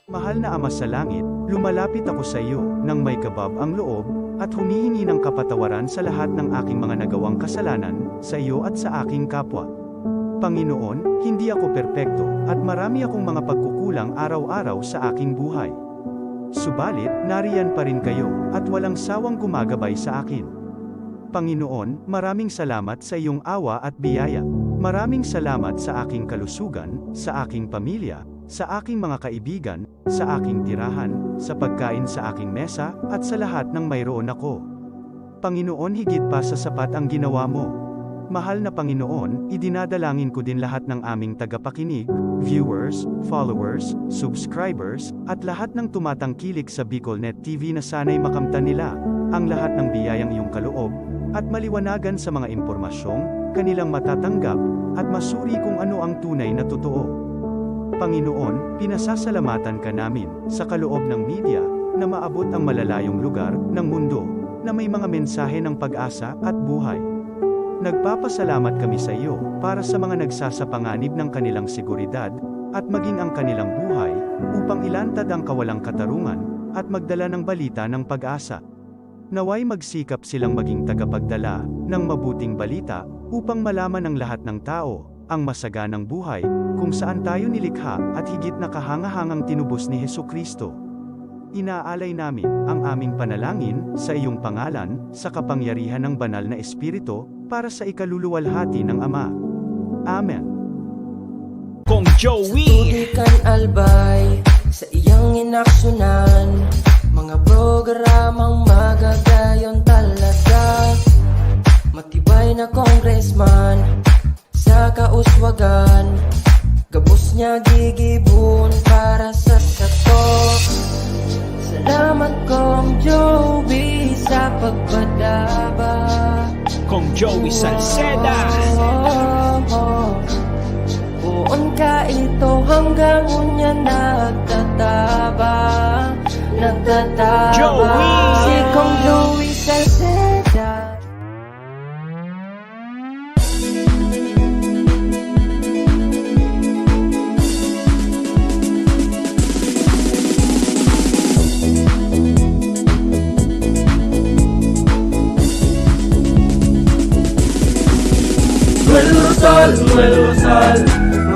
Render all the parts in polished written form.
Mahal na Ama sa langit, lumalapit ako sa iyo, nang may kabab ang loob, at humihingi ng kapatawaran sa lahat ng aking mga nagawang kasalanan, sa iyo at sa aking kapwa. Panginoon, hindi ako perpekto, at marami akong mga pagkukulang araw-araw sa aking buhay. Subalit, nariyan pa rin kayo, at walang sawang gumagabay sa akin. Panginoon, maraming salamat sa iyong awa at biyaya. Maraming salamat sa aking kalusugan, sa aking pamilya, sa aking mga kaibigan, sa aking tirahan, sa pagkain sa aking mesa, at sa lahat ng mayroon ako. Panginoon, higit pa sa sapat ang ginawa mo. Mahal na Panginoon, idinadalangin ko din lahat ng aming tagapakinig, viewers, followers, subscribers, at lahat ng tumatangkilik sa BicolNet TV na sana'y makamtan nila ang lahat ng biyayang iyong kaloob, at maliwanagan sa mga impormasyong kanilang matatanggap, at masuri kung ano ang tunay na totoo. Panginoon, pinasasalamatan ka namin, sa kaloob ng media, na maabot ang malalayong lugar ng mundo, na may mga mensahe ng pag-asa at buhay. Nagpapasalamat kami sa iyo, para sa mga nagsasapanganib ng kanilang seguridad, at maging ang kanilang buhay, upang ilantad ang kawalang katarungan, at magdala ng balita ng pag-asa. Naway magsikap silang maging tagapagdala ng mabuting balita, upang malaman ng lahat ng tao ang masaganang buhay, kung saan tayo nilikha, at higit na kahangahangang tinubos ni Hesukristo. Inaalay namin ang aming panalangin sa iyong pangalan, sa kapangyarihan ng banal na Espiritu, para sa ikaluluwalhati ng Ama. Amen. Kong Joey Tutudikan albay sa iyang inaksyonan, mga programang magagayon talaga. Matibay na congressman sa kauswagan, gabos niya gigibon para sa sato. Salamat Kong Joey sa pagpadaba. Kong Joey Salceda. Buon ka ito hanggang unya nagtataba. Joey! Si Kong Joey Salceda.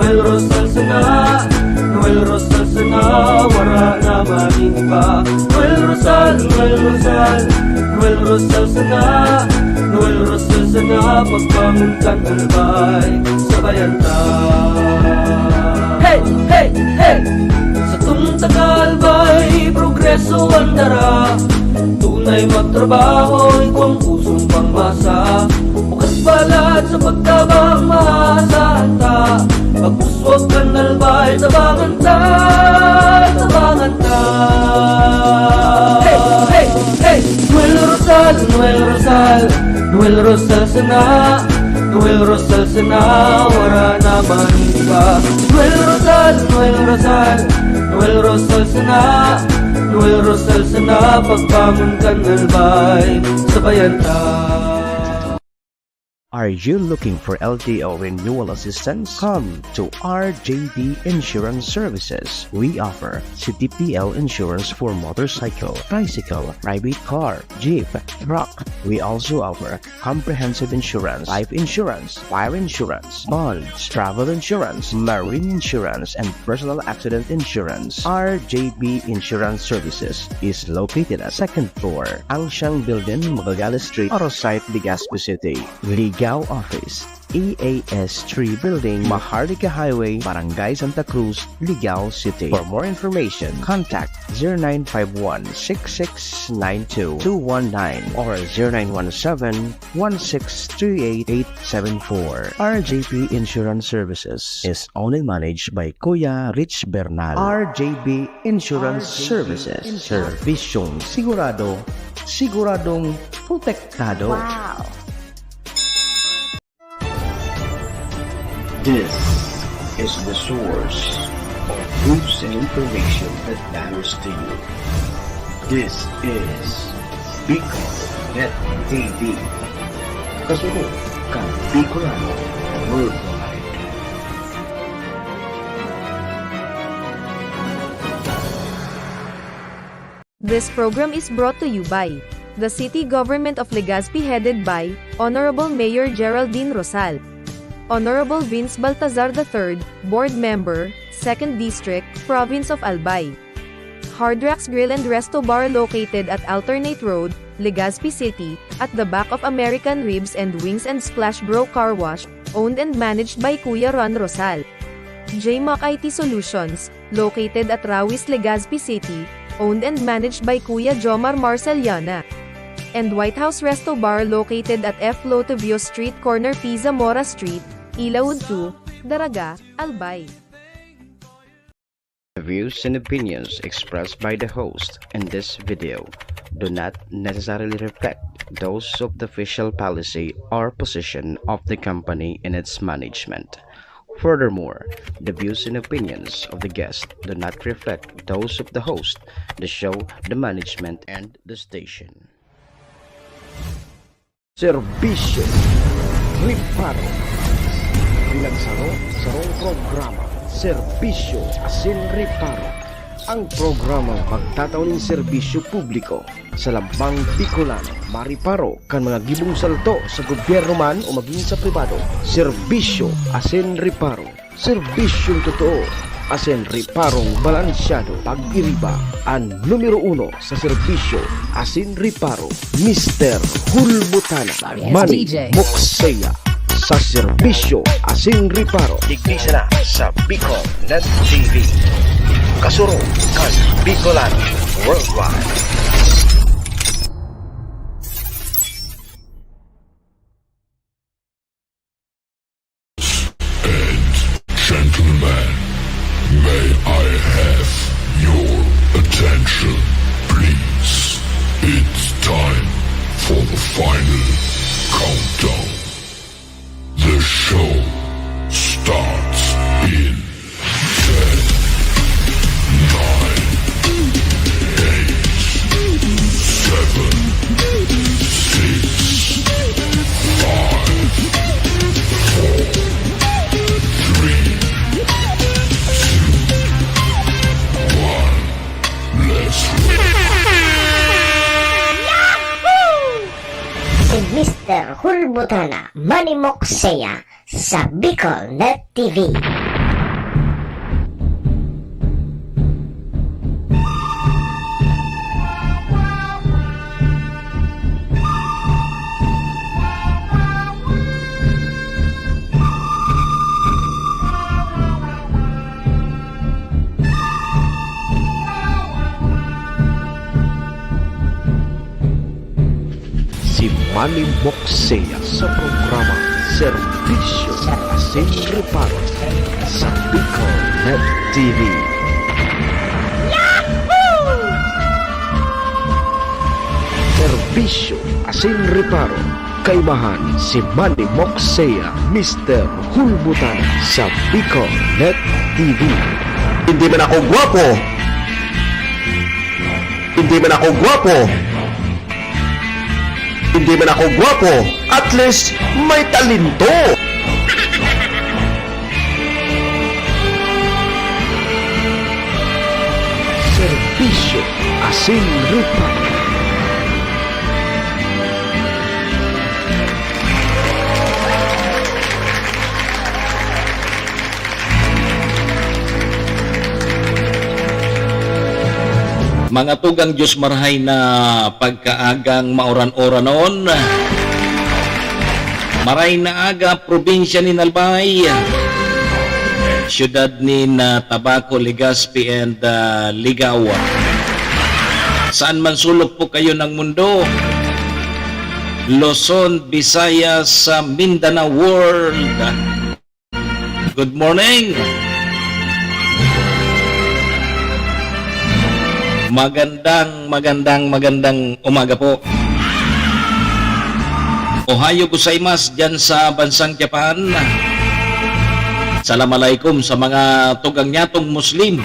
Noel Rosal sana, Noel Rosal sana, wala na maning iba. Noel Rosal sana, Noel Rosal sana, pagbangon kang albay, sabayan ta. Hey, hey, hey! Sa Tagalbay, progreso ang dara, tunay magtrabaho, ikaw ang pusong pangmasa. Bukas balat sa pagtabang maasahan ta, pagpuswag kang albay, tabangan ta, tabangan ta. Hey, hey, hey! Noel Rosal, Noel Rosal, Noel Rosal sana, Noel Rosal sana, wala na maning iba. Noel Rosal, Noel Rosal, Noel Rosal sana, Noel Rosal sana, pagbangon kang albay, sabayan ta. Are you looking for LTO renewal assistance? Come to RJB Insurance Services. We offer CTPL insurance for motorcycle, tricycle, private car, jeep, truck. We also offer comprehensive insurance, life insurance, fire insurance, bonds, travel insurance, marine insurance, and personal accident insurance. RJB Insurance Services is located at 2nd floor, Angshang Building, Magallanes Street, Orosite, Legazpi City. Ligao Office, EAS3 Building, Maharlika Highway, Barangay Santa Cruz, Ligao City. For more information, contact 0951-6692-219 or 0917-1638874. RJP Insurance Services is owned and managed by Kuya Rich Bernal. RJB Insurance Services. Servisyong sigurado, siguradong protektado. Wow! This is the source of news and information that matters to you. This is BicolNet TV. Kasunod kang Bicolano Worldwide. This program is brought to you by the City Government of Legazpi headed by Honorable Mayor Geraldine Rosal, Honorable Vince Baltazar III, Board Member, 2nd District, Province of Albay. Hard Rocks Grill and Resto Bar located at Alternate Road, Legazpi City, at the back of American Ribs and Wings and Splash Bro Car Wash, owned and managed by Kuya Ron Rosal. JMAC IT Solutions, located at Rawis, Legazpi City, owned and managed by Kuya Jomar Marceliana. And White House Resto Bar located at F. Lotovio Street Corner P. Zamora Street, Ilaud 2, Daraga, Albay. The views and opinions expressed by the host in this video do not necessarily reflect those of the official policy or position of the company and its management. Furthermore, the views and opinions of the guest do not reflect those of the host, the show, the management, and the station. Serbisyo Riparo Pinagsaro-sarong programa Serbisyo Asin Riparo, ang programang magtatauning serbisyo publiko sa Lambang Bicolano, Mariparo kan mga gibong salto sa gobyerno man o maging sa pribado. Serbisyo Asin Riparo, serbisyong totoo asin riparong balansyado. Pag-iriba ang numero 1 sa serbisyo asin riparo, Mr. Hulbutana Manny Moxeya sa serbisyo asin riparo. Tigrisa na sa Bicol Net TV. Kasuro kan Bicolano Worldwide. Gentlemen, may I have your attention, please? It's time for the final countdown. The show starts in 10, 9, 8, 7, 6, 5, 4, 3, si Mr. Hulbutana Manny Moxeya sa Bicol Net TV. Si Manny Moxeya sa programa Serbisyo Asin Riparo sa Bicol Net TV. Serbisyo Asin Riparo, kaibahan si Manny Moxeya, Mr. Hulbutana sa Bicol Net TV. Hindi man ako gwapo! Hindi man ako gwapo! Hindi man ako gwapo, at least may talento. Serbisyo Asin Riparo. Mga tugang Diyos marahay na pagkaagang maoran-oran noon. Maray na aga, probinsya ni Albay, siyudad ni Tabaco, Legazpi, and Ligawa. Saan man sulok po kayo ng mundo, Luzon, Visayas, Mindanao World. Good morning! Magandang umaga po. Ohayo gozaimasu dyan sa bansang Japan. Assalamualaikum sa mga tugang-nyatong Muslim.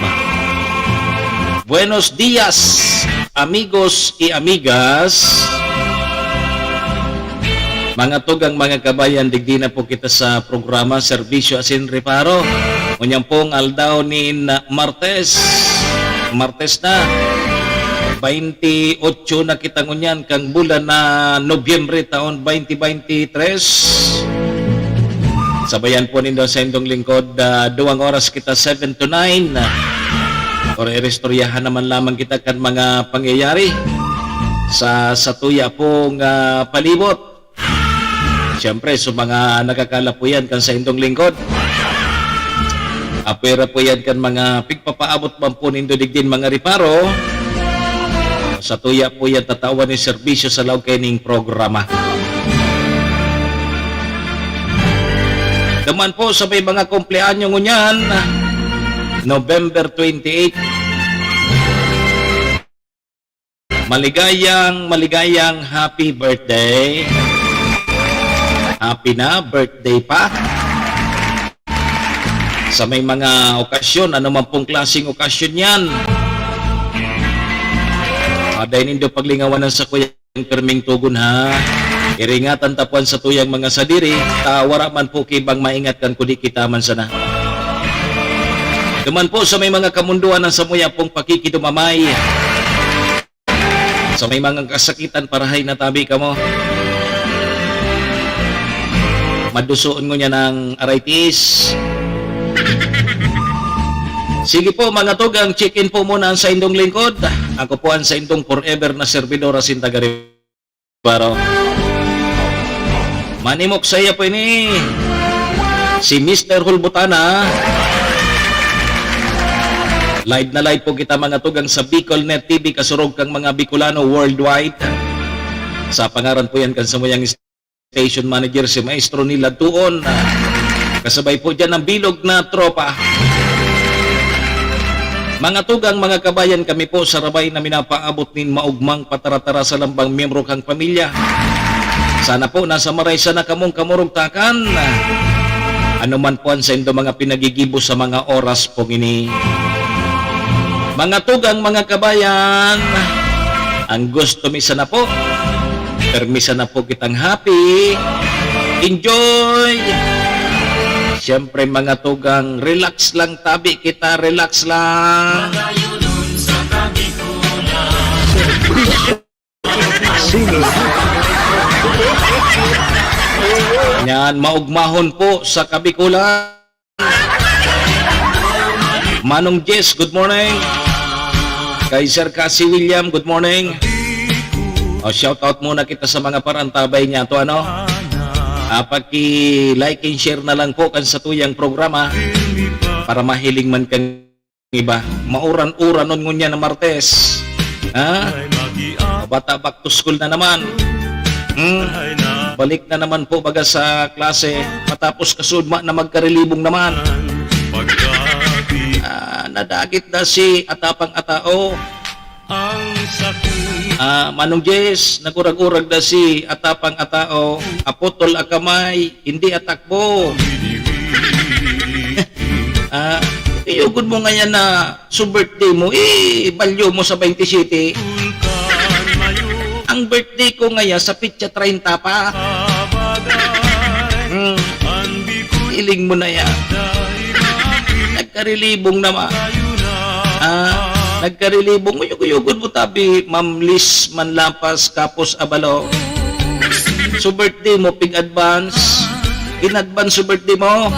Buenos dias, amigos y amigas. Mga tugang mga kabayan, digdi na po kita sa programa Serbisyo Asin Riparo. Unyang pong aldaw ni Martes na 28 na kita ngunyan kang bulan na Nobyembre taon 2023. Sabayan po nindo sa indong lingkod, 2 oras kita 7 to 9. Or irestoryahan naman lamang kita kan mga pangyayari sa satuya pong palibot. Siyempre, so mga nakakala po yan kan sa indong lingkod. Apera po yan kan mga pigpapaabot man po nindo digdin mga riparo. Sa tuya po yan tatawan ni serbisyo sa law kening programa. Daman po sa may mga kumpleanyo ngunyan, November 28. Maligayang happy birthday. Happy na birthday pa. Sa may mga okasyon, ano man pong klaseng okasyon yan. Dahil nindo paglingawanan sa kuyang perming tugon ha. Iringatan tapuan sa tuyang mga sadiri, wara man po kibang maingat kan kudi kita man sana. Duman po sa may mga kamunduan ng samuya pong pakikidumamay. Sa may mga kasakitan parahay na tabi ka mo. Madusoon mo niya ng arthritis. Sige po mga tugang, check-in po muna sa indong lingkod. Ako po ang sa indong forever na servidora Sinta Garibaro. Manimok saya po ini si Mr. Hulbutana. Live na live po kita mga tugang sa Bicol Net TV, kasurog kang mga Bicolano worldwide. Sa pangaran po yan kan sa muyang station manager si Maestro Nila Tuon. Kasabay po dyan ang bilog na tropa. Mga tugang, mga kabayan, kami po sa rabay na minapaabot nin maugmang pataratara sa lambang miyembro kang pamilya. Sana po nasa maray sana kamong kamurugtakan. Ano man po ang sa indo mga pinagigibo sa mga oras po ini. Mga tugang, mga kabayan, ang gusto misa na po, permisa na po kitang happy. Enjoy! Siyempre mga tugang, relax lang tabi kita, relax lang. Yan, maugmahon po sa Kabikulan. Manong Jess, good morning. Kay Sir Cassie William, good morning. Shout out muna kita sa mga parantabay niya to ano. Paki-like and share na lang po kan sa tuyang programa para mahiling man kang iba. Mauran-uran nun ngunya na Martes. Bata back to school na naman. Balik na naman po baga sa klase. Matapos kasudma na magkarelibong naman. Nadagit na si Atapang Atao. Manong Jess, nagurag-urag na si Atapang Atao. Apotol akamay, hindi atakbo. Iyugod mo ngayon na so birthday mo, balyo mo sa 27. Ang birthday ko ngayon sa pitsa 30 pa. Iling mo na yan. Nagkarilibong naman. Nagkarilibong, uyugod mo tabi, Ma'am Liz Manlapas, Kapos Abalo. So birthday mo, pig advance. In-advance so birthday mo.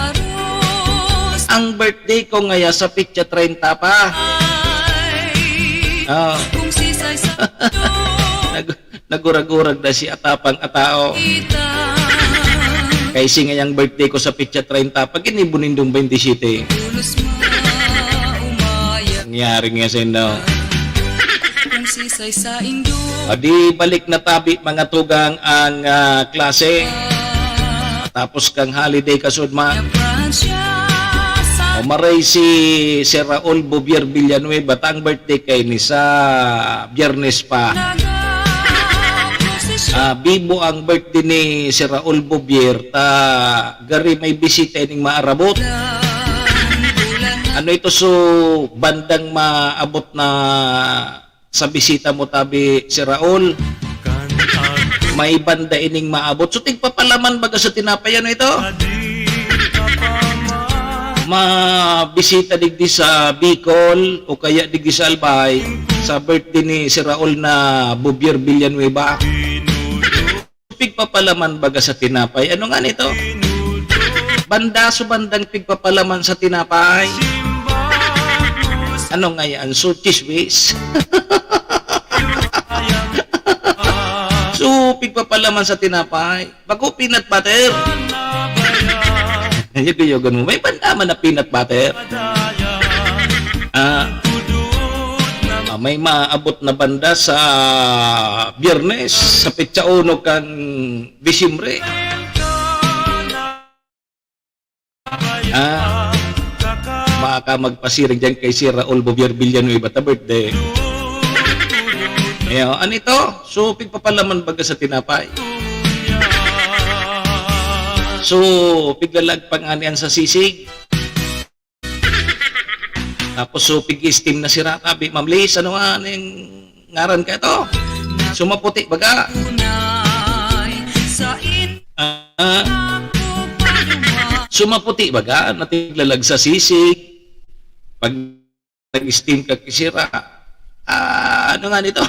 Ang birthday ko ngayon sa pitsa 30 pa. Nagurag-urag na si Atapang Atao. Kasi ngayang birthday ko sa pitsa 30, pag inibunindong 27. Nangyari nga sa inyo. Di balik na tabi mga tugang ang klase. Tapos kang holiday kasudma. Maray si Sir Raul Bobier Villanueva, ang birthday kay ni sa Biyernes pa. Bibo ang birthday ni Sir Raul Bobier, gari may bisita ning maarabot. Ano ito so bandang maabot na sa bisita mo tabi si Raul? May banda ining maabot. So tigpapalaman baga sa tinapay ano ito? mabisita digdi sa Bicol o kaya digdi sa Albay sa birthday ni si Raul na Bubier Villanueva. Pigpapalaman baga sa tinapay. Ano nga nito? Bandaso bandang pigpapalaman sa tinapay. Ano nga yan? So, chismis. So, pigpapalaman sa tinapay. Bago peanut butter. Yugo-yugo mo. May bandaman na peanut butter. May maabot na banda sa Biyernes, sa Petsa 1 kang Disyembre. Baka magpasirig dyan kay si Raul Bubier Villanueva ta birthday. Ano ito? So, pigpapalaman baga sa tinapay. So, piglalag panganian sa sisig. Tapos, so, pig-steam na sira. Tabi, Ma'am Liz, ano nga yung ngaran ka ito? Sumaputi baga. Sumaputi baga, natiglalag sa sisig. Pag nag-steam ka kisira, ano nga nito?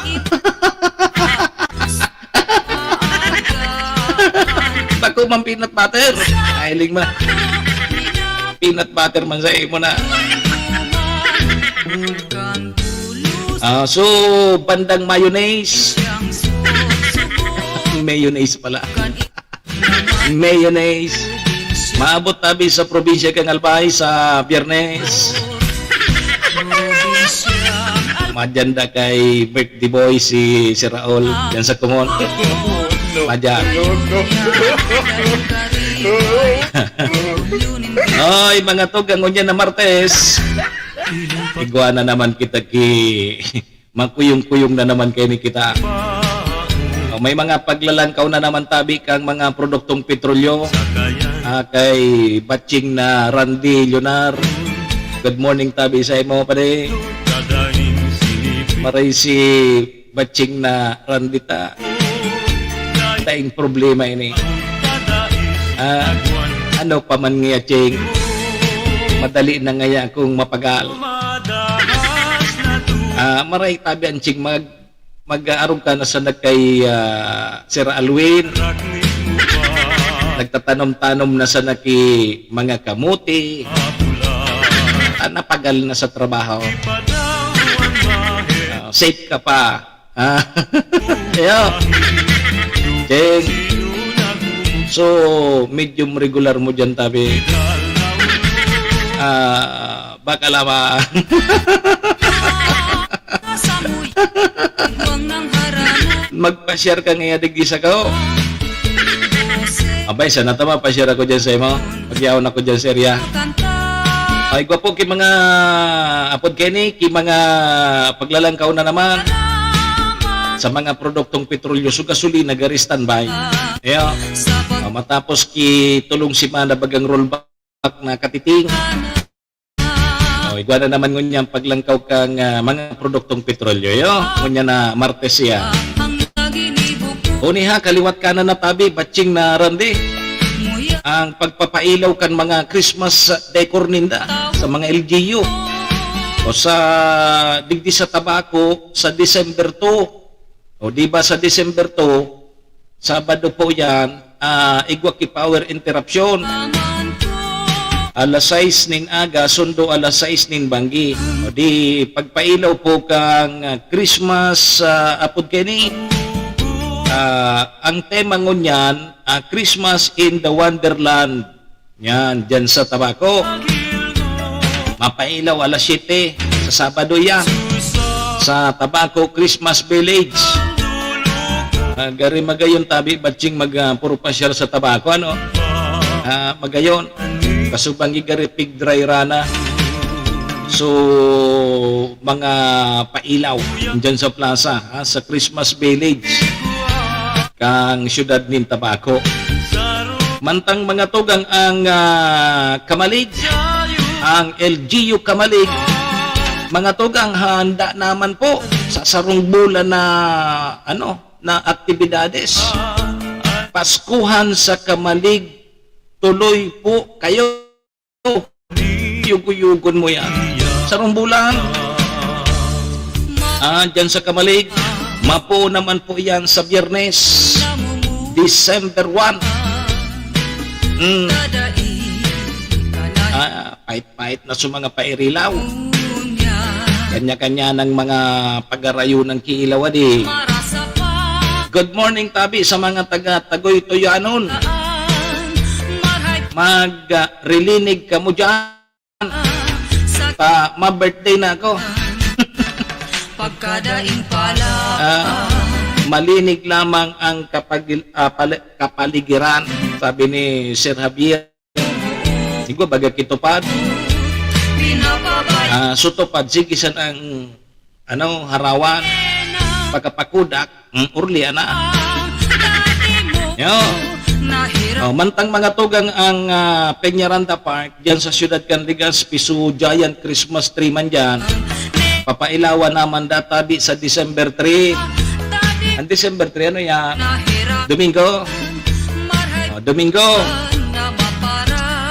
Bako mang peanut butter. Ailing ma. Peanut butter man sa mo na. So, bandang mayonnaise. Mayonnaise pala. Mayonnaise. Maabot tabi sa probinsya kang Albay sa Biyernes. Madyan da kay birthday boy si Raul yan sa Kumon. Madyan. Oy, mga tugang niya na Martes. Igwa na naman kita magkuyong-kuyong na naman kayo ni kita. May mga paglalangkaw na naman tabi kang mga produktong petrolyo. Kay batching na Randy Leonar. Good morning tabi sa imo pare. Maray si batching na Randy ta. Taing problema ini. Ano pa man nga ching. Madali na ngaya akong mapagal. Maray tabi ang ching mag-aarong ka na sa kay Sir Alwin. Nagtatanom-tanom na sa naki mga kamuti. Napagal na sa trabaho. Safe ka pa. Ayo. Cheng. So, medium regular mo dyan tabi. Baka lama. Magpa-share ka ngayon digdi sa kao. Abay, sana tama pa-share ako dyan sa imo. Magyawon ako dyan sa area. Ay, gwapo ki mga apod kini, ki mga paglalangkaw na naman sa mga produktong petrolyo so gasolina gari standby. Ayo. Matapos ki tulong si mana bagang rollback na katiting. Igwa na naman ngunya paglangkaw kang mga produktong petrolyo. Yo, ngunya na Martes siya. Uniha, kaliwat kanan na tabi, batching na Randy. Ang pagpapailaw kan mga Christmas decor ninda sa mga LGU. O sa digdi sa tabako sa December 2. O di ba sa December 2, Sabado po yan, igwa ki power interruption. Alas 6 nin aga, sundo alas 6 nin banggi. O di pagpailaw po kang Christmas apod kini. Ang tema ngunyan, Christmas in the Wonderland. Yan, dyan sa tabako. Mapailaw alas 7 sa Sabado yan. Sa Tabako Christmas Village. Gari magayon tabi, batching puro pasyal sa tabako, ano? Magayon. Kasubangi gari pig dry rana. So, mga pailaw dyan sa plaza, sa Christmas Village. Kang siyudad nin Tabako. Mantang mga tugang ang Kamalig, ang LGU Kamalig, mga tugang handa naman po sa sarong bulan na na aktibidades. Paskuhan sa Kamalig, tuloy po kayo. Yuyug-yugon mo yan. Sa rumbulan. Dyan sa Kamalig. Mapo naman po yan sa Biyernes. December 1. Pait-pait na sa mga pairilaw. Kanya-kanya ng mga pag-arayo ng kiilaw di. Good morning tabi sa mga taga-Tagoy Toyanon. Mag-relinig ka mo dyan. Ma-birthday na ako. Pagkadaing pala Malinig lamang ang kapaligiran. Sabi ni Sir Javier. Sigo baga kitupad. Sutupad sige sa ang harawan. Pagkapakudak, urli na. Yo. Mantang mga tugang ang Peñaranda Park diyan sa Ciudad Canligas, piso giant Christmas tree man diyan. Papailawan naman databi sa December 3. Ang December 3 ano yan? Domingo. Domingo.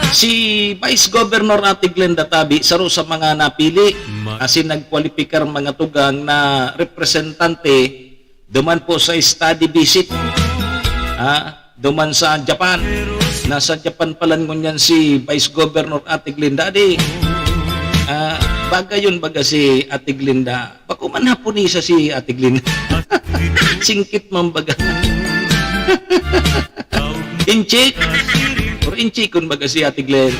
Si Vice Governor Ate Glenda Tabi saro sa mga napili kasi nagkwalipikar mga tugang na representante duman po sa study visit duman sa Japan. Nasa Japan pala ngunyan si Vice Governor Ate Glenda di baga yun baga si Ate Glenda bako man hapon isa si Ate Glenda singkit man baga inchik or inchikon baga si Ate Glenn.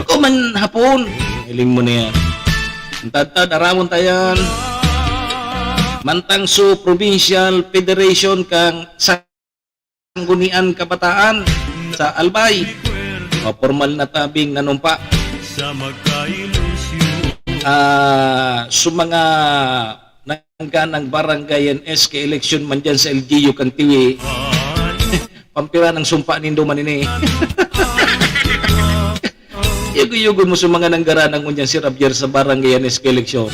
Ako man hapon. Iling mo na yan. Antad aramon tayan. Mantang su Provincial Federation kang Sanggunian Kabataan sa Albay. Formal na tabing nanumpa. Su mga nangganang barangay NS ka election man dyan sa LGU kang tiwi. Pampira ng sumpa nindo manini. Yugo-yugo mo sa mga nanggaranang unyan si Javier sa barangay NS ka eleksyon.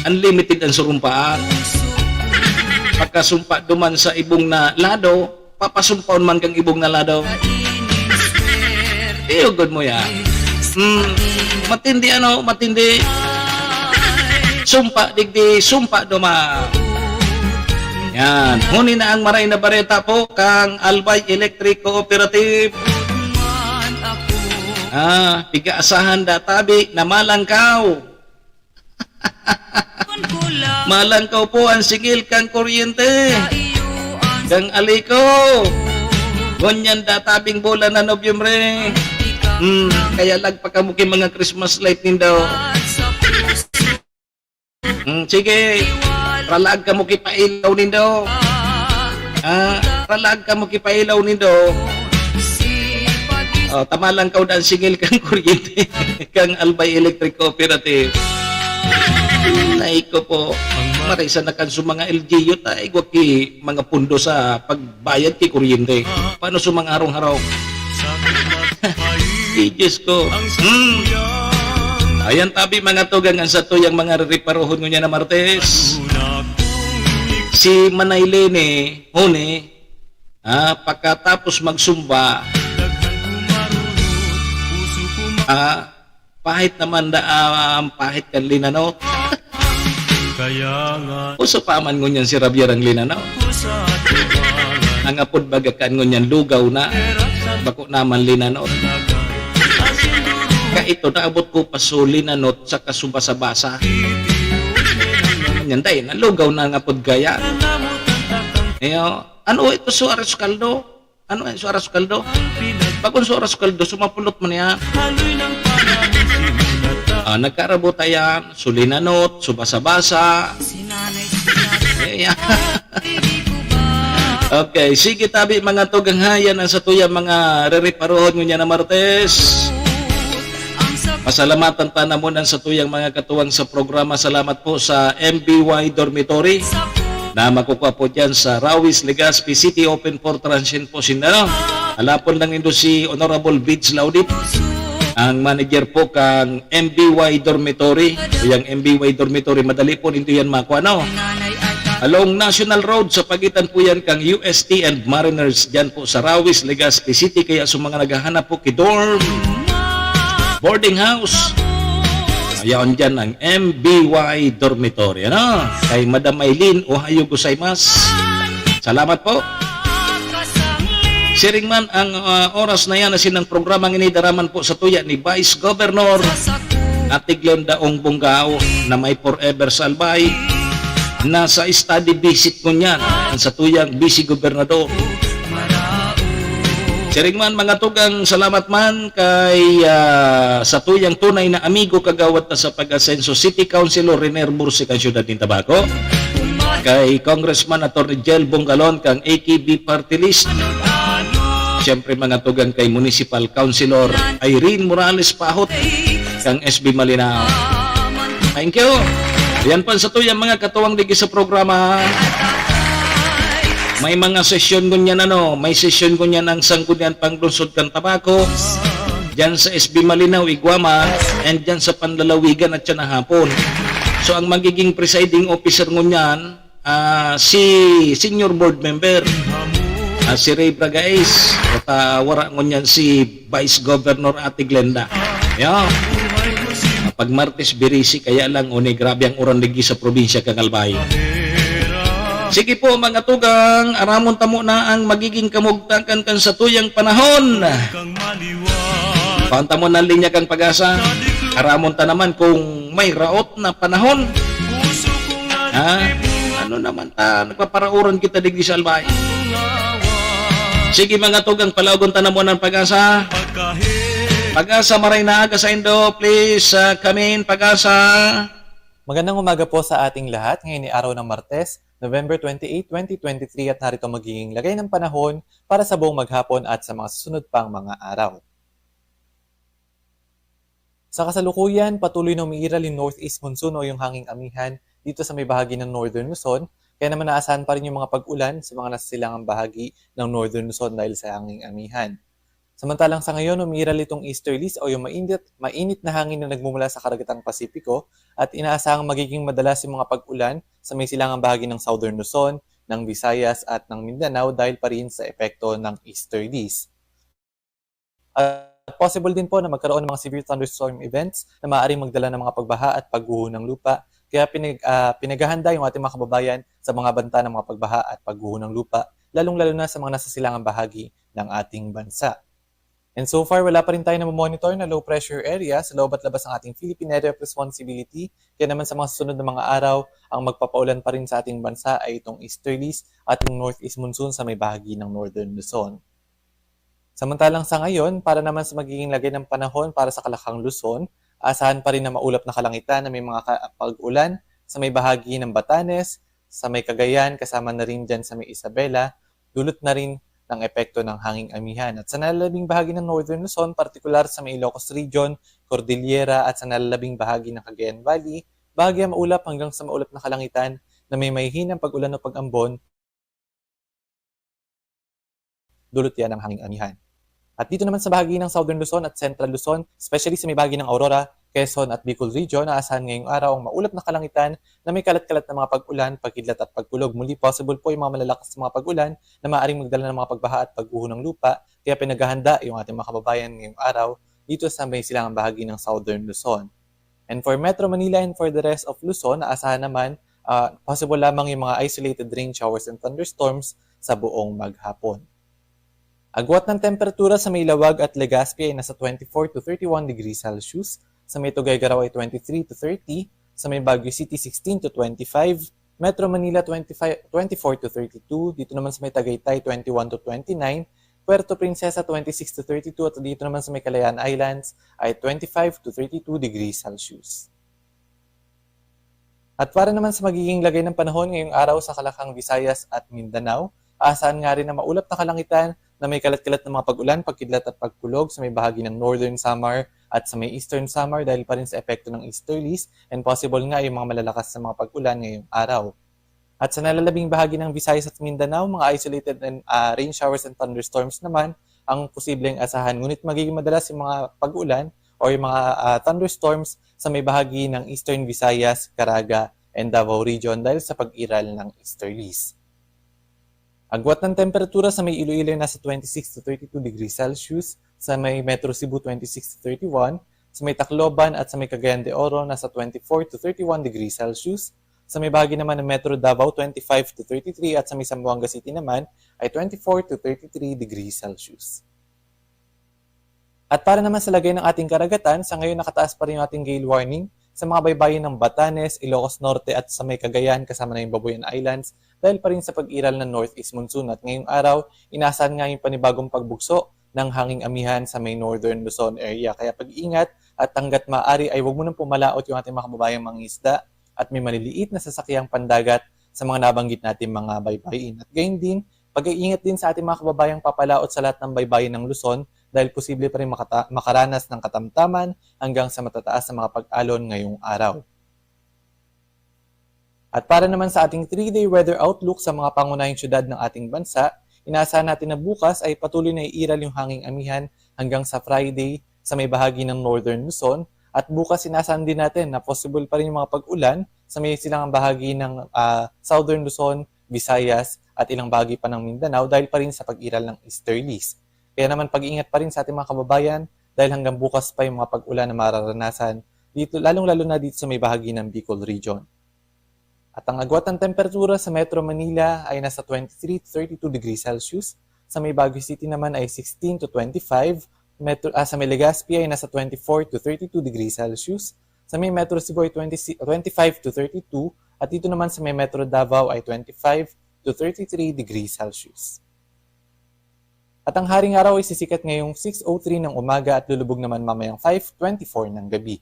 Unlimited ang surumpaan. Pagkasumpa duman sa ibong na lado, papasumpaon man kang ibong na lado. Iyugod mo yan. Matindi matindi. Sumpa digdi, sumpa duma. Yan. Huni na ang maray na bareta po kang Albay Electric Cooperative. Pigaasahan databi na malangkaw. Malangkaw po ang sigil kang kuryente. Kang aliko. Ganyan databing bulan na Nobyembre. Kaya lagpakamuki mga Christmas light nindo. Sige. Ralag ka mo kipailaw nindo. Ralag ka mo kipailaw nindo. Tamalang ka daan singil kang kuryente kang Albay Electric Cooperative. Naiko po. Marisa na kan sa mga LGU tayo ki mga pundo sa pagbayad ki kuryente. Paano sa mga arong-araw? Diyos ko. Ayan tabi mga tugangan sa tuyang mga reparohon niya na Martes. Si Manaylene, huni, pagkatapos magsumba, pahit naman pahit kan linanot. Uso pa man ngunyan si Javier ang linanot. Ang apod bagakan ngunyan lugaw na, bako naman linanot. Ito naabot ko pa so linanot sa kasubasa-basa. Yan tayo, nalugaw na nga pod gaya. Ano ito so aras kaldo? Ano so aras kaldo? Pagkun so aras kaldo, sumapulot mo niya. Nagkarabot tayo, sulinanot, subasa-basa. Okay, sige tabi mga tugang hayan ang sa tuya mga re-reparohon niya na Martes. Pasalamatan pa namunan sa tuyang mga katuwang sa programa. Salamat po sa MBY Dormitory na makukuha po dyan sa Rawis, Legazpi City. Open for transient po sinalo. Alapon lang ito si Honorable Bids Laudit, ang manager po kang MBY Dormitory. Yung MBY Dormitory, madali po nito yan makuha. Along National Road, sa pagitan po yan kang UST and Mariners dyan po sa Rawis, Legazpi City. Kaya sa mga naghahanap po kidorm, boarding house, Ayaon dyan ang MBY Dormitory. Ano? Kay Madam Aileen, ohayo gozaimasu. Salamat po. Siring man ang oras na yan na sinang programang inidaraman po sa tuya ni Vice Governor Atiglon Daong Bunggao na may forever salbay. Nasa study visit ko niyan sa tuyang Vice Gobernador. Siring man mga tugang salamat man kay sa tuyang tunay na amigo kagawat na sa pag-asenso City Councilor Rene Bursi kang siyudad ng Tabaco. Kay Congressman Atty. Jel Bongalon kang AKB Party List. Siyempre mga tugang kay Municipal Councilor Irene Morales Pahot kang SB Malinao. Thank you. Yan pa sa tuyang mga katuwang digi sa programa. May mga sesyon ko niyan may sesyon ko niyan ang Sanggunian Panglungsod kang Tabaco. Diyan sa SB Malinao, Iguama, and diyan sa Panlalawigan at siya na hapon. So ang magiging presiding officer ko niyan, si senior board member, si Ray Bragais, at wara ko niyan si Vice Governor Ate Glenda. Yeah. Pag Martes Birisi, kaya lang grabe ang uran ligi sa probinsya kang Albay. Sige po mga tugang, aramon tamo na ang magiging kamugtakan kan sa tuyang panahon. Panta mo na linya kang pag-asa, aramon ta naman kung may raot na panahon. Ano naman nagpaparauran kita digdi sa Albay. Sige mga tugang, palaugon ta na mo ng pag-asa. Pag-asa maray na aga sa Indo, please come in, pag-asa. Magandang umaga po sa ating lahat. Ngayon ay araw ng Martes, November 28, 2023 at narito magiging lagay ng panahon para sa buong maghapon at sa mga susunod pang mga araw. Sa kasalukuyan, patuloy na umiiral yung northeast monsoon o yung hanging amihan dito sa may bahagi ng Northern Luzon. Kaya naman naasahan pa rin yung mga pag-ulan sa mga nasasilangang bahagi ng Northern Luzon dahil sa hanging amihan. Samantalang sa ngayon, umiiral itong easterlies o yung mainit na hangin na nagmumula sa karagatang Pasipiko at inaasahang magiging madalas yung mga pag-ulan sa may silangang bahagi ng Southern Luzon, ng Visayas at ng Mindanao dahil pa rin sa epekto ng easterlies. At possible din po na magkaroon ng mga severe thunderstorm events na maaaring magdala ng mga pagbaha at pagguho ng lupa. Kaya pinaghahanda yung ating mga kababayan sa mga banta ng mga pagbaha at pagguho ng lupa, lalong-lalo na sa mga nasasilangang bahagi ng ating bansa. And so far, wala pa rin tayo na monitor na low pressure area sa loob at labas ng ating Philippine Area of Responsibility. Kaya naman sa mga susunod na mga araw, ang magpapaulan pa rin sa ating bansa ay itong easterlies at yung northeast monsoon sa may bahagi ng Northern Luzon. Samantalang sa ngayon, para naman sa magiging lagay ng panahon para sa Kalakang Luzon, asahan pa rin na maulap na kalangitan na may mga pag-ulan sa may bahagi ng Batanes, sa may Cagayan, kasama na rin dyan sa may Isabela, dulot na rin ng epekto ng hanging amihan. At sa nalalabing bahagi ng Northern Luzon, partikular sa may Ilocos Region, Cordillera at sa nalalabing bahagi ng Cagayan Valley, bahagya maulap hanggang sa maulap na kalangitan na may mahihinang pag-ulan o pag-ambon, dulot yan ng hanging amihan. At dito naman sa bahagi ng Southern Luzon at Central Luzon, especially sa may bahagi ng Aurora, Quezon at Bicol Region, naasahan ngayong araw ang maulap na kalangitan na may kalat-kalat na mga pag-ulan, pagkidlat at pagkulog. Muli possible po yung mga malalakas na mga pag-ulan na maaaring magdala ng mga pagbaha at pagguho ng lupa. Kaya pinaghahanda yung ating mga kababayan ngayong araw dito sa may silangang bahagi ng Southern Luzon. And for Metro Manila and for the rest of Luzon, naasahan naman possible lamang yung mga isolated rain showers and thunderstorms sa buong maghapon. Agwat ng temperatura sa may Lawag at Legazpi ay nasa 24 to 31 degrees Celsius. Sa may Tuguegarao ay 23 to 30. Sa may Baguio City, 16 to 25. Metro Manila, 24 to 32. Dito naman sa may Tagaytay, 21 to 29. Puerto Princesa, 26 to 32. At dito naman sa may Calayan Islands ay 25 to 32 degrees Celsius. At para naman sa magiging lagay ng panahon ngayong araw sa Kalakang Visayas at Mindanao, aasahan nga rin na maulap na kalangitan na may kalat-kalat na mga pag-ulan, pagkidlat at pagkulog sa may bahagi ng Northern Samar at sa may Eastern Samar dahil pa rin sa epekto ng easterlies and possible nga yung mga malalakas na mga pag-ulan ngayong araw. At sa nalalabing bahagi ng Visayas at Mindanao, mga isolated rain showers and thunderstorms naman ang posibleng asahan. Ngunit magiging madalas yung mga pag-ulan o yung mga thunderstorms sa may bahagi ng Eastern Visayas, Caraga, and Davao Region dahil sa pag-iral ng easterlies. Agwat ng temperatura sa may Iloilo nasa 26 to 32 degrees Celsius, sa may Metro Cebu 26 to 31, Sa may Tacloban at sa may Cagayan de Oro, nasa 24 to 31 degrees Celsius. Sa may bahagi naman ng Metro Davao, 25 to 33 at sa may Zamboanga City naman ay 24 to 33 degrees Celsius. At para naman sa lagay ng ating karagatan, sa ngayon nakataas pa rin yung ating gale warning sa mga baybayin ng Batanes, Ilocos Norte at sa may Cagayan kasama na yung Babuyan Islands dahil pa rin sa pag-iral ng northeast monsoon. At ngayong araw, inaasahan nga yung panibagong pagbugso ng hanging amihan sa may northern Luzon area. Kaya pag-ingat at hanggat maaari ay huwag mo nang pumalaot yung ating mga kababayang mangingisda at may maliliit na sasakyang pandagat sa mga nabanggit natin mga baybayin. At gayon din, pag-iingat din sa ating mga kababayang papalaot sa lahat ng baybayin ng Luzon dahil posible pa rin makaranas ng katamtaman hanggang sa matataas na mga pag-alon ngayong araw. At para naman sa ating 3-day weather outlook sa mga pangunahing syudad ng ating bansa, inaasahan natin na bukas ay patuloy na iiral yung hanging amihan hanggang sa Friday sa may bahagi ng northern Luzon. At bukas inaasahan din natin na possible pa rin yung mga pag-ulan sa may silangang bahagi ng southern Luzon, Visayas at ilang bahagi pa ng Mindanao dahil pa rin sa pag-iral ng easterlies. Kaya naman pag-iingat pa rin sa ating mga kababayan dahil hanggang bukas pa yung mga pag-ulan na mararanasan dito, lalong-lalo na dito sa may bahagi ng Bicol region. At ang agwat ng temperatura sa Metro Manila ay nasa 23 to 32 degrees Celsius. Sa may Baguio City naman ay 16 to 25. Sa may Legazpi ay nasa 24 to 32 degrees Celsius. Sa may Metro Cebu ay 25 to 32. At dito naman sa may Metro Davao ay 25 to 33 degrees Celsius. At ang haring araw ay sisikat ngayong 6:03 ng umaga at lulubog naman mamayang 5:24 ng gabi.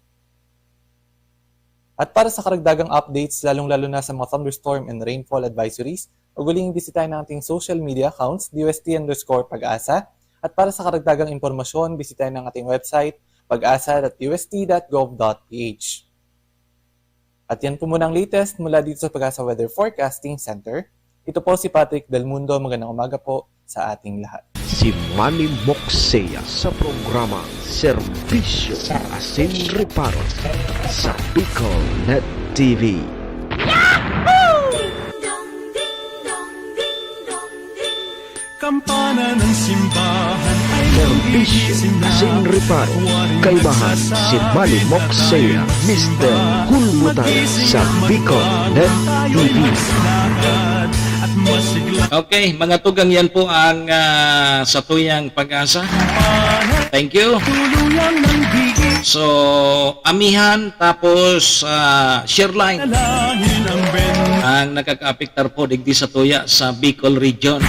At para sa karagdagang updates, lalong-lalo na sa mga thunderstorm and rainfall advisories, uguling bisitahin ng ating social media accounts, DUST_Pag-asa. At para sa karagdagang impormasyon, bisitahin ng ating website, pag-asa.ust.gov.ph. At yan po muna ang latest mula dito sa Pag-asa Weather Forecasting Center. Ito po si Patrick Del Mundo. Magandang umaga po sa ating lahat. Si Manny Moxea sa programa Serbisyo Asin Reparo sa Bicol Net TV. Kampana ng simbahan ay Serbisyo Asin Reparo. Kaibahan si Manny Moxea, Mr. Hulmutan sa Bicol Net TV. Okay, mga tugang, yan po ang sa tuyang Pag-asa. Thank you. So, amihan tapos Shareline ang nakaka-apektar po digdi sa tuya sa Bicol region.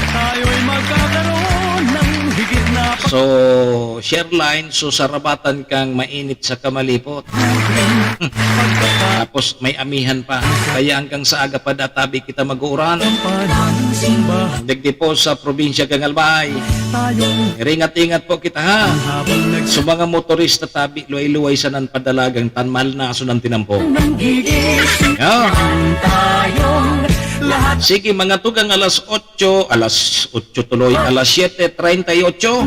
So, Shareline, so sarabatan kang mainit sa kamalipot. Tapos may amihan pa. Kaya hanggang sa aga pa databi kita mag-uuran. Digdi po sa probinsya kang Albay. Ringat-ingat po kita ha. So mga motorista tabi, luay-luay sa nan padalagang tanmal na aso ng tinampong. Sige mga tugang, alas 8 tuloy, alas 7:38.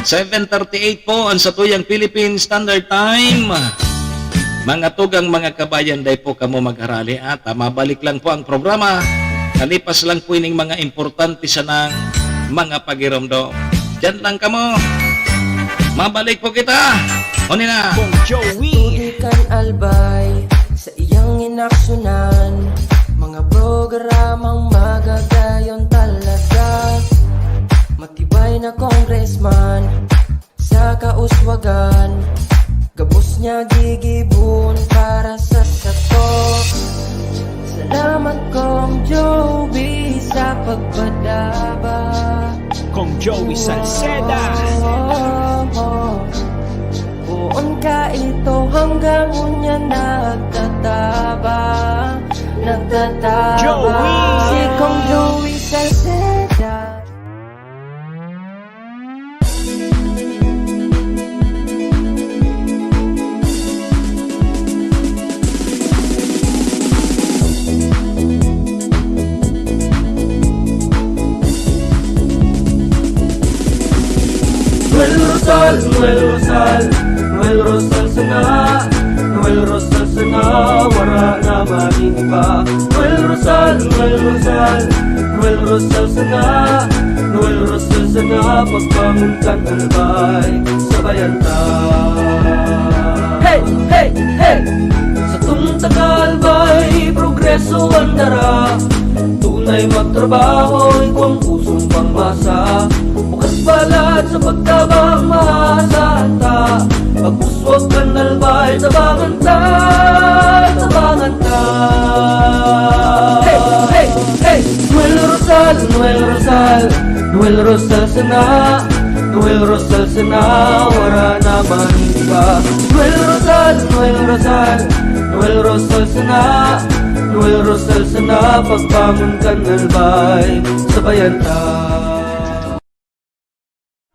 7:38 po ang sa tuyang Philippine Standard Time. Mga tugang, mga kabayan, day po kamo mag-arali at mabalik lang po ang programa. Kalipas lang po ining mga importante sa ng mga pagiramdam. Diyan lang kamo. Mabalik po kita. Huni na. Tugikan albay sa iyang inaksyonan, mga programang magagayon talaga. Matibay na congressman sa kauswagan, gabos niya gigibon para sa sato. Salamat Kong Joey sa pagpadaba. Kong Joey Salceda. Buon ka ito hanggang unya nagtataba. Joey! Si Kong Joey Salceda. Noel Rosal, Noel Rosal, Noel Rosal sana, Noel Rosal sana, wala na mag-iba. Noel Rosal, Noel Rosal, Noel Rosal sana, Noel Rosal sana, pagbangon ka ng albay. sabayan ta. Hey, hey, hey! Sa tuntagal ba'y progreso ang dara? Tunay magtrabaho, ikaw ang pusong pangmasa. Bukas balat sa pagtabang maasahan ta. Pagpuswag kanal ba'y tabangan ta, tabangan ta. Hey, hey, hey! Noel Rosal, Noel Rosal, Noel Rosal sana, Noel Rosal sana, wala naman iba. Noel Rosal, Noel Rosal, Noel Rosal sana, Noel Rosal sana, pagbangon kanal ba'y sabayan ta.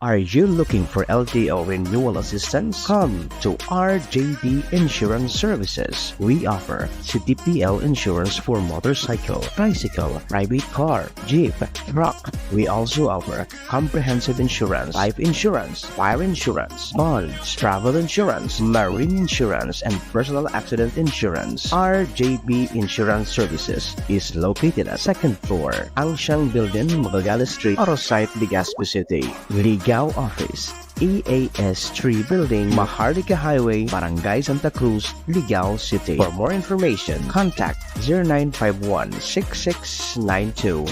Are you looking for LTO renewal assistance? Come to RJB Insurance Services. We offer CTPL insurance for motorcycle, tricycle, private car, jeep, truck. We also offer comprehensive insurance, life insurance, fire insurance, bonds, travel insurance, marine insurance, and personal accident insurance. RJB Insurance Services is located at 2nd floor, Angshang Building, Magallanes Street, Orosite, Legazpi City. Ligao Office, EAS 3 Building, Maharlika Highway, Barangay Santa Cruz, Ligao City. For more information, contact 0951-6692-219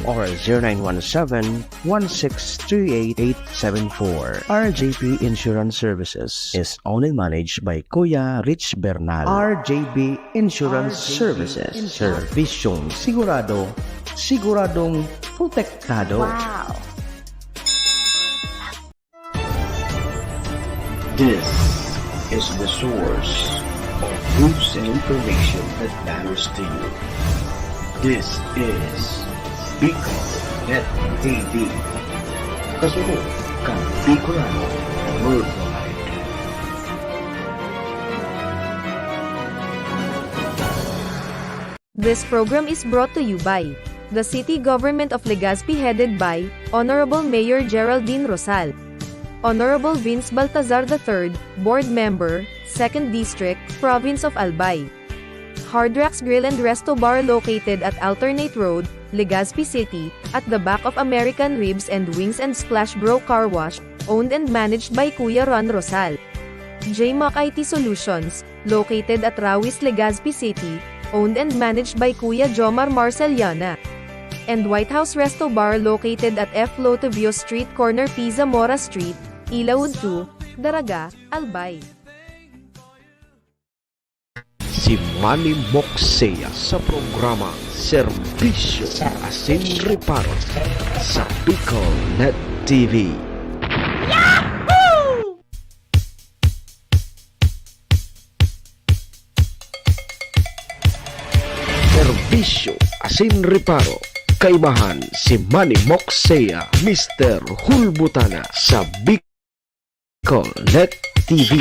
or 0917-1638874. RJB Insurance Services is owned and managed by Kuya Rich Bernal. RJB Insurance Services. Servisyong sigurado, siguradong protektado. Wow! This is the source of news and information that matters to you. This is Bicol Net TV. Kasunod kang Bicolano Worldwide. This program is brought to you by the City Government of Legazpi headed by Honorable Mayor Geraldine Rosal, Honorable Vince Baltazar III, Board Member, 2nd District, Province of Albay. Hard Rocks Grill and Resto Bar located at Alternate Road, Legazpi City, at the back of American Ribs and Wings and Splash Bro Car Wash, owned and managed by Kuya Ron Rosal. JMAC IT Solutions, located at Rawis, Legazpi City, owned and managed by Kuya Jomar Marceliana. And White House Resto Bar located at F. Lotavio Street Corner Pisa Mora Street, Ilaud 2, Daraga, Albay. Si Manny Moxea sa programa Serbisyo Asin Reparo sa Bicol Net TV. Yahoo! Serbisyo Asin Reparo. Kaibahan si Manny Moxea, Mr. Hulbutana sa Bicol Net TV.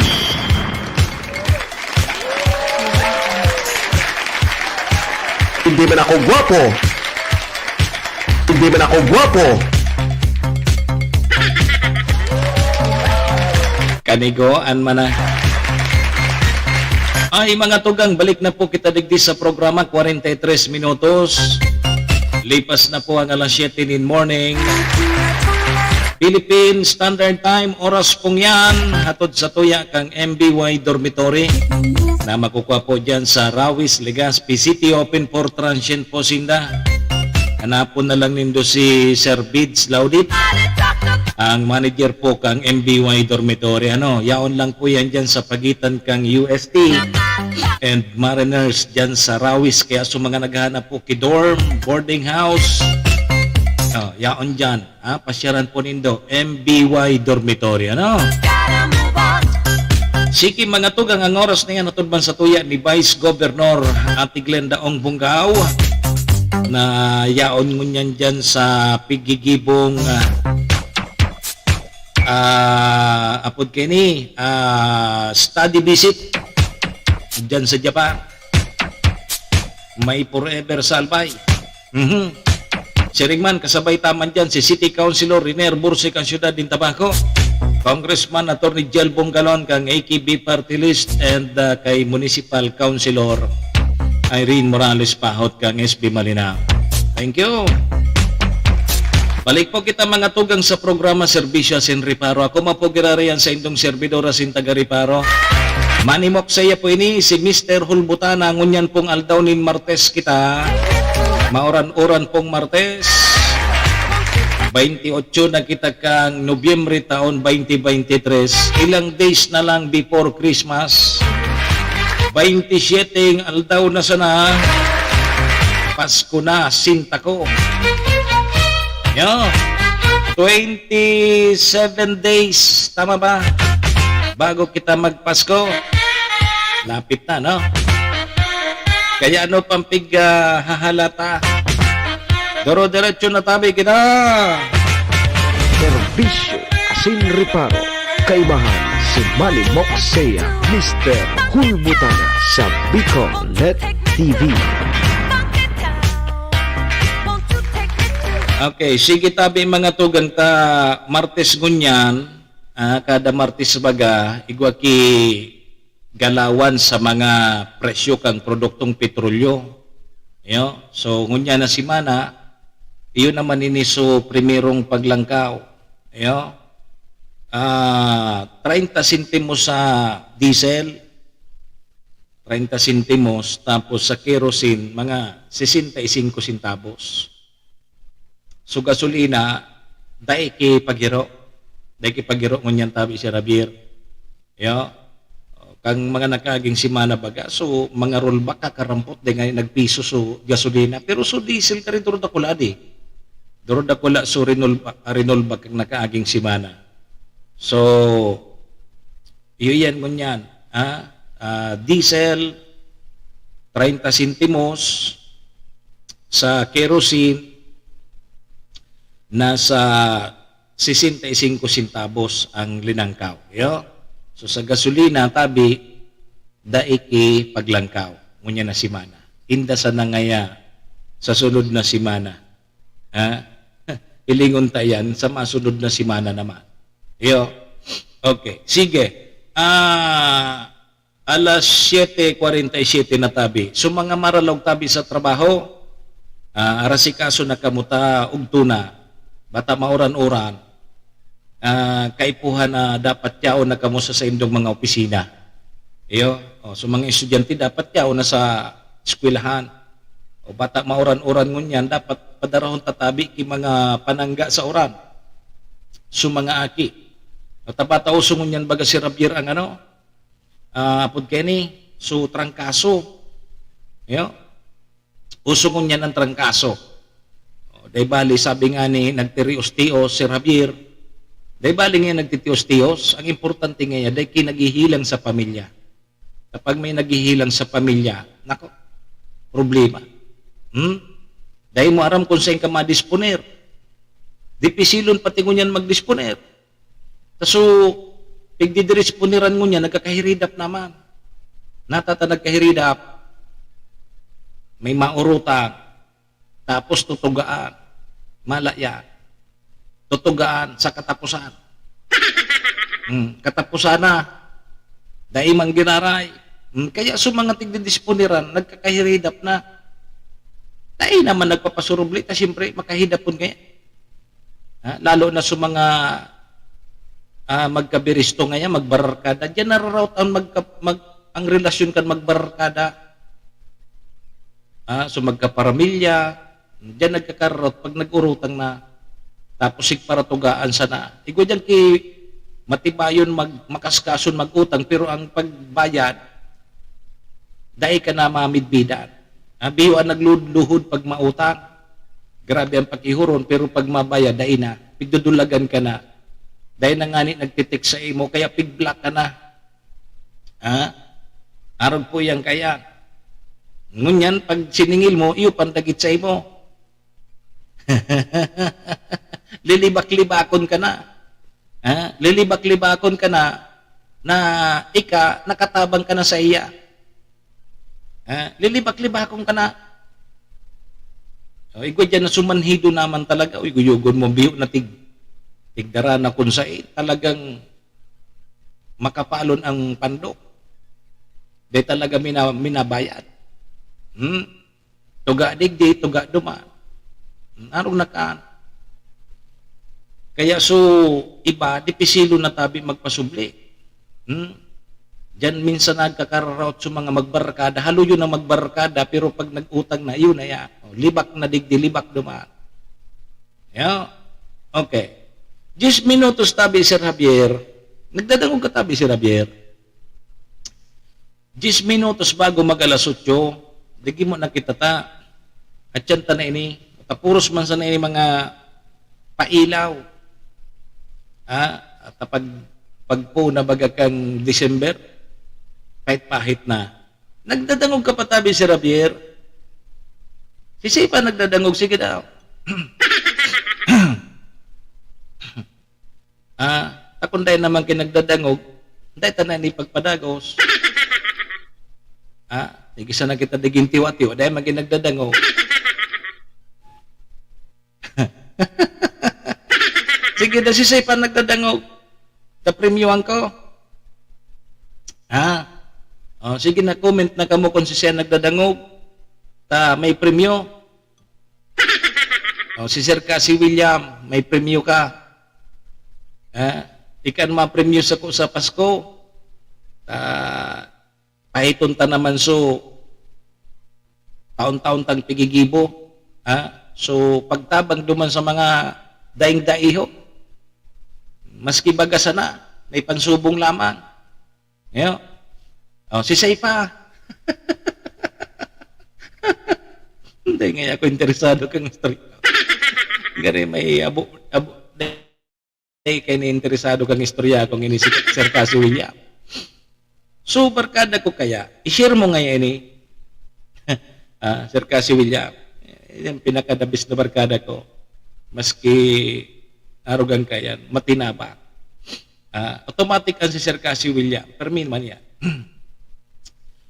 Hindi man ako gwapo. Hindi man ako gwapo. Kanigoan man na. Ay mga tugang, balik na po kita digdi sa programa 43 minutos. Lipas na po ang alas 7 in morning. Philippine Standard Time, oras pong yan. Hatod sa tuya kang MBY Dormitory na makukuha po dyan sa Rawis, Legazpi City. Open for transient po sinda. Hanapon na lang nindo si Sir Bids Laudit, ang manager po kang MBY Dormitory. Yaon lang po yan dyan sa pagitan kang UST and Mariners dyan sa Rawis. Kaya sa mga naghahanap po kidorm, boarding house, yaon dyan. Pasyaran po nindo, MBY Dormitory. Sige mga tugang, ang oras na yan natudban sa tuya ni Vice Governor Ate Glenda Ong Bungaw na yaon ngunyan dyan sa pigigibong apod kini study visit dyan sa Japan. May forever salbay. Siringman, kasabay taman dyan si City Councilor Riner Bursi kang siyudad din Tabaco, Congressman Attorney Jel Bongalon kang AKB Party List, and kay Municipal Councilor Irene Morales Pahot kang SB Malinaw. Thank you. Balik po kita mga tugang sa programa Serbisyo Sin Riparo. Ako mapogirariyan sa indong servidora sin taga Riparo. Manimok saya po ini si Mr. Hulbutana. Ngunyan pong aldaw nin Martes kita. Mauran-uran pong Martes. 28 na kita kang Nobyembre taon 2023. Ilang days na lang before Christmas. 27 aldaw na sana. Pasko na, sinta ko. Yo, 27 days, tama ba? Bago kita magpasko. Lapit na, no? Kaya ano pampig hahalata? Doro-diretso na tabi kita. Serbisyo Asin Riparo. Kaibahan si Manny Moxea, Mr. Hulbutana sa Bicol Net TV. Okay, sige tabi mga tugang ta Martes ngunyan, kada Martes baga, igwaki galawan sa mga presyo kang produktong petrolyo. Yo, so ngunyan na si Mana, iyon naman iniso primerong paglangkaw. Yo, 30 sentimos sa diesel, 30 sentimos, tapos sa kerosene, mga 65 centavos. So gasolina, dahil paghiro ngunyan tabi si Rabir. Yo, kang mga nakaging simana baga, so mga rollback kakarampot, di nga nagpiso so gasolina. Pero so diesel ka rin, durod ako ladi. Durod ako la so rinolback kang nakaaging simana. So, iyon ngunyan. Diesel, 30 sentimos, sa kerosene, nasa 65 centavos ang linangkaw. Yo? So sa gasolina, tabi, daiki paglangkaw. Ngunya na simana. Inda sa nangaya sa sunod na simana. Ilingon tayan sa masunod na simana naman. Yo? Okay. Sige. Alas 7:47 na tabi. So mga maralog tabi sa trabaho, arasikaso na kamuta ugtuna. Bata mauran-uran, kaipuhan na dapat yaw na kamusta sa indong mga opisina. Iyo, so mga estudyante dapat yaw na sa eskwelahan. O bata mauran-uran ngunyan, dapat padarahon tatabi ki mga panangga sa oran. So mga aki. O tabata uso ngunyan baga si Rabier ang ano, apod keni, so trangkaso. Iyo, uso ngunyan ang trangkaso. Dahil bali, sabi nga ni nagtirios-tios si Javier, dahil bali nga nagtitios-tios, ang importante nga dahil kinaghihilang sa pamilya. Kapag may naghihilang sa pamilya, nako, problema. Dahil mo aram kung saan ka madisponer. Dipisilon pati ngunyan magdisponer. Kaso, pigdidirisponeran ngunyan, nagkakahiridap naman. Natata nagkahiridap, may maurutang, tapos tutugaan. Malaya. Tutugaan sa katapusan. Katapusan na. Daimang ginaray. Kaya sa mga tigdidisponiran, nagkakahiridap na. Dahil naman nagpapasurubli, ta siyempre makahidapon kaya. Lalo na sa mga magkabiristo ngayon, magbararkada. Diyan nararaot ang relasyon kan magbararkada. So magkaparamilya, diyan nagkakarot pag nag-urutang na, tapos sigparatugaan sana. Igo diyan ki matibayon makaskason mag-utang, pero ang pagbayad, dahil ka na mamidbidan. Bihuan nagluluhod pag mautang, grabe ang pakihuron, pero pag mabayad, dahil na, pigdudulagan ka na. Dahil na nga nagtitik sa imo, kaya pigblock ka na. Aron po yan kaya. Ngunyan, pag siningil mo, iyo pandagit sa imo. Lilibak-libakon ka na. Lilibak-libakon ka na ika, nakatabang ka na sa iya. Lilibak-libakon ka na. Igwa dyan na sumanhido naman talaga. Guyugon mo, biyo na tigdara na kung sa'y talagang makapalon ang pandok. Di talaga minabayad. Tuga digdi, tuga duman. Anong nakaan? Kaya so, iba, di pisilo na tabi magpasubli. Diyan minsan nagkakararaot sa mga magbarkada. Halo yun ang magbarkada, pero pag nag-utang na, yun na yan. Libak na digdi, libak dumaan. Yeah. Okay. 10 minutos tabi si Javier. Nagdadangog ka tabi si Javier. 10 minutos bago mag-alas 8, digi mo nakita ta. At yan ta na ini. Tapuros man sa na ini mga pailaw. At pag po nabagakang December, pahit-pahit na. Nagdadangog ka pa tabi si Javier. Si Sipa nagdadangog, sige daw. Takunday naman kinagdadangog, hindi tanan ni pagpadagos. Hindi sana kita diging tiwa-tiwa, dahil maginagdadangog. Sige na si Sipa nagdadangog. Ta-premiuan ko. Sige na, comment na kamo kung si siya nagdadangog. May premyo. Si Sir ka, si William, may premyo ka. Ikan ma-premyo sa ko sa Pasko. Pahiton ta naman so taon-taon tang pigigibo. So pagtabang duman sa mga daing-daiho, maski baga sana, may pansubong lamang. Si Saipa. Hindi nga ako interesado kang story. Gari may kaya na-interesado kang istorya kung ini si Sir Cassie William. So, barkada ko kaya, i-share mo ngayon ini, Sir Cassie William. Yan pinakadabis na barkada ko. Maski arugan ka yan, matinaba. Automatic ang si Sir Cassie William. Permin man yan.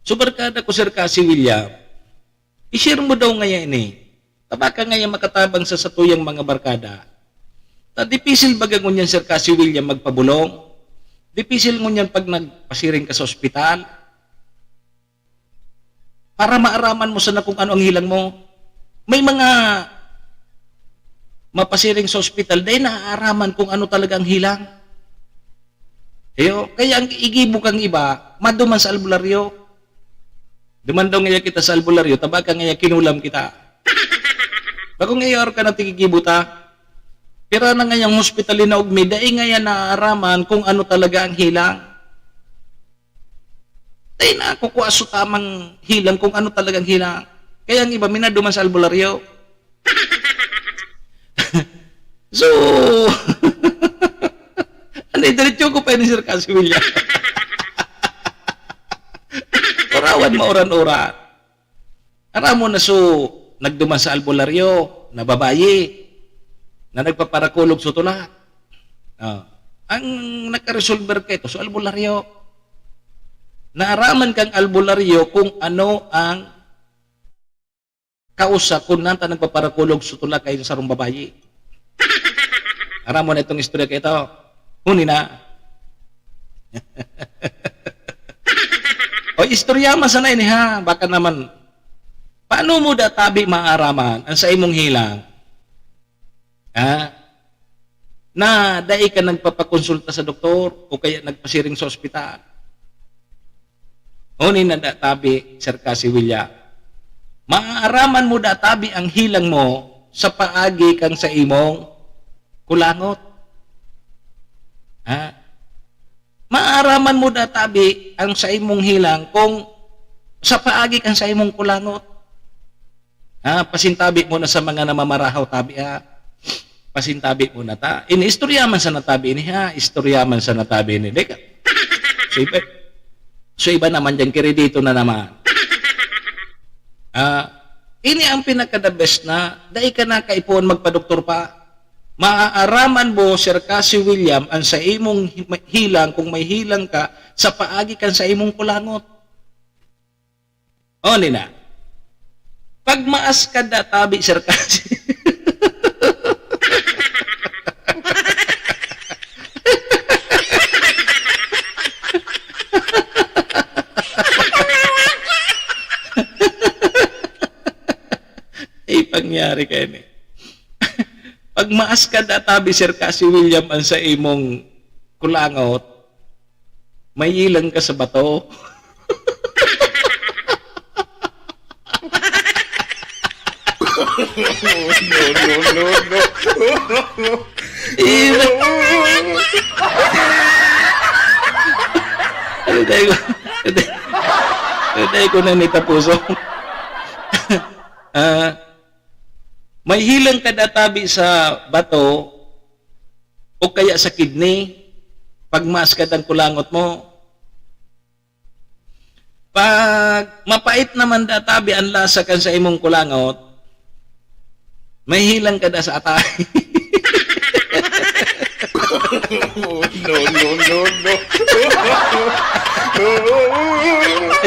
So, barkada ko Sir Cassie William, i-share mo daw ngayon ini. Tabaka ngayon makatabang sa satuyang mga barkada. Dipisil baga ngunyan Sir Cassie William magpabulong? Dipisil ngunyan pag nagpasiring ka sa ospital? Para maaraman mo sana kung ano ang hilang mo. May mga mapasiring sa ospital, dahil naaaraman kung ano talaga ang hilang. Kaya ang igibo kang iba, maduman sa albularyo. Duman daw ngayon kita sa albularyo, tabaka ngayon kinulam kita. Bago ngayon ka na tigigibo ta, pero na ngayang hospital na ugmi, dahil ngayon naaaraman kung ano talaga ang hilang. Dahil na kukuha so tamang hilang kung ano talagang hilang. Kaya ang iba, minaduman sa albularyo. So, diretso ko pa ni Sir Cassie William. Orawan mauran-uran. Aram mo na so, nagduman sa albularyo, na babayi, na nagpaparakulog sa tulad. Ang nakaresolver ka ito, so albularyo. Naaraman kang albularyo kung ano ang kausa kung nanta nagpaparakulog sa tulad kayo sa rong babayi. Aram mo na itong istorya ka ito. Huni na. O istorya masana ini ha, baka naman, paano mo databi maaraman ang sa imong hilang? Na dahil ka nagpapakonsulta sa doktor o kaya nagpasiring sa ospital. Huni na databi, Sir Cassie William. Maaaraman mo databi ang hilang mo sa paagi kang sa imong kulangot. Maaraman mo databi ang sa imong hilang kung sa paagi kang sa imong kulangot. Pasintabi mo na sa mga namamarahaw tabi pasintabi mo na ta. Istoryaman sa natabi ini ha. Istoryaman sa natabi ini. Deka. So iba naman dyan, kredito na naman. Ini ang pinaka-the best na dahil ka na kaipon magpa-doktor pa. Maaaraman mo, Sir Cassie William, ang sa imong hilang, kung may hilang ka, sa paagi kan sa imong kulangot. O, nina. Pag maas ka databi, Sir Cassie. pangyari kayo ni. Pag maas ka databi, Sir Cassie William, ang sa imong kulangot, may ilang ka sa bato. Tayo ko na nitapuso. May hilang kadatabi sa bato o kaya sa kidney pag maskad ang kulangot mo. Pag mapait naman databi ang lasa kan sa imong kulangot, may hilang ka da sa atay. No.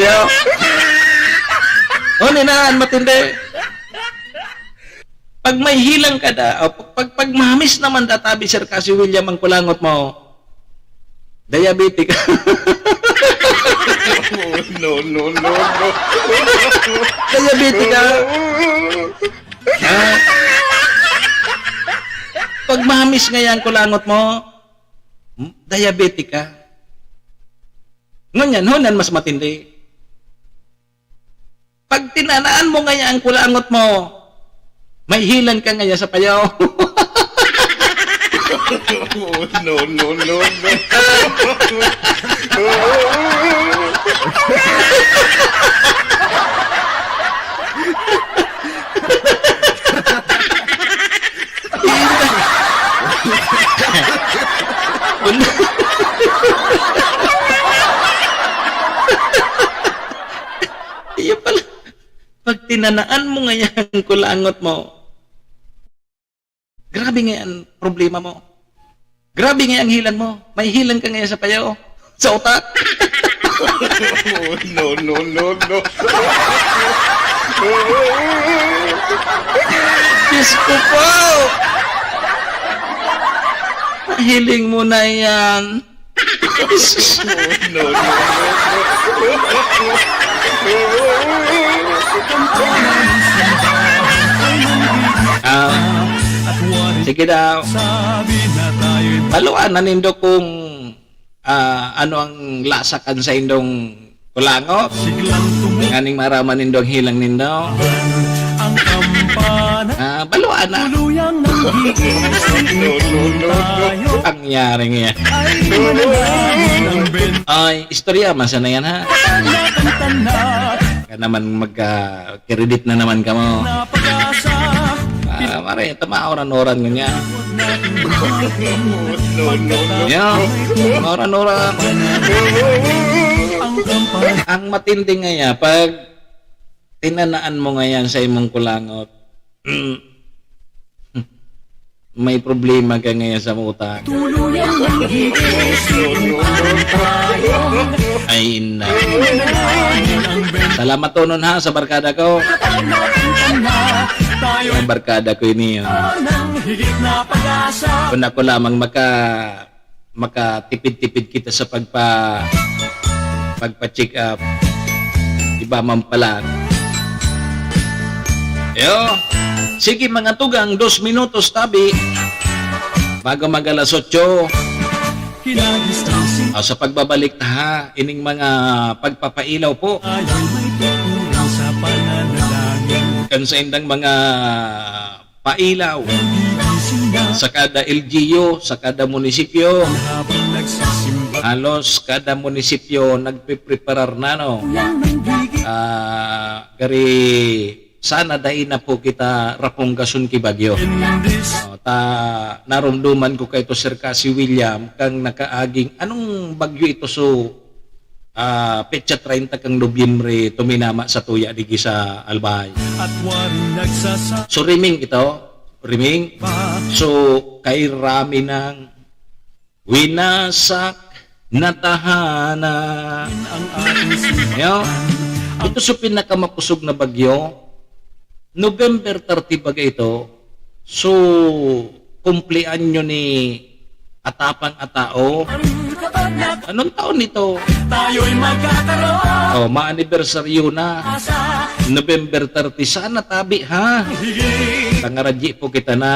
Yo. O ninaan, matindi. Pag may hilang ka da, o pag mamis naman databi, Sir Cassie William, ang kulangot mo, diabetic. No. Diabetic ka. Pag mamis nga yan kulangot mo, diabetic ka. Ngunyan, hunan mas matindi. Pag tinanaan mo nga yan ang kulangot mo, may hilan ka nga sa payaw. No. Iyo pala, pag tinanaan mo nga yan kulangot mo, grabe nga yan problema mo. Grabe nga ang hilan mo. May hilan ka ngayon sa payaw. Sa utak. No. Diyos ko po. Hiling mo na yan. No. Sige daw. Baluan na nindo kung ano ang lasakan sa indong kulangot. Nganing maraman nindo ang hilang nindo. Baluan na. Ang yari nga. Ay, istorya, masa na yan ha. Kaya naman magka-credit na naman ka mo. Mare, tama oran-oran nga. Oran-oran. Ang matindi nga yan, pag tinanaan mo nga yan sa imong kulangot, may problema ka ngayon sa utak. Ay, na. Salamat tonon ha sa barkada ko. Ang barkada ko ini. Kung ako lamang makatipid-tipid kita sa pagpa-check up. Iba man pala. Yo. Sige mga tugang, 2 minutos tabi. Bago mag-alas 8. Sa pagbabalik ta ha, ining mga pagpapailaw po. Kan sa indang mga pailaw sa kada LGU, sa kada munisipyo. Halos kada munisipyo nagpe-preparar na no. Gari sana dahil na po kita raponggason ki Bagyo. Narumduman ko kay to Sir Cassie William kang nakaaging anong bagyo ito so petsa 30 kang Nobyembre tuminama sa tuya digi sa Albay. So riming ito, riming. So kay rami ng winasak na tahanan. Ito sa pinakamapusog na bagyo. November 30 bagay ito. So kumplian nyo ni Atapang Atao. Anong taon nito? Tayo'y magkakaroon. Ma-anniversaryo na. November 30. Sana tabi ha. Tangaradji po kita na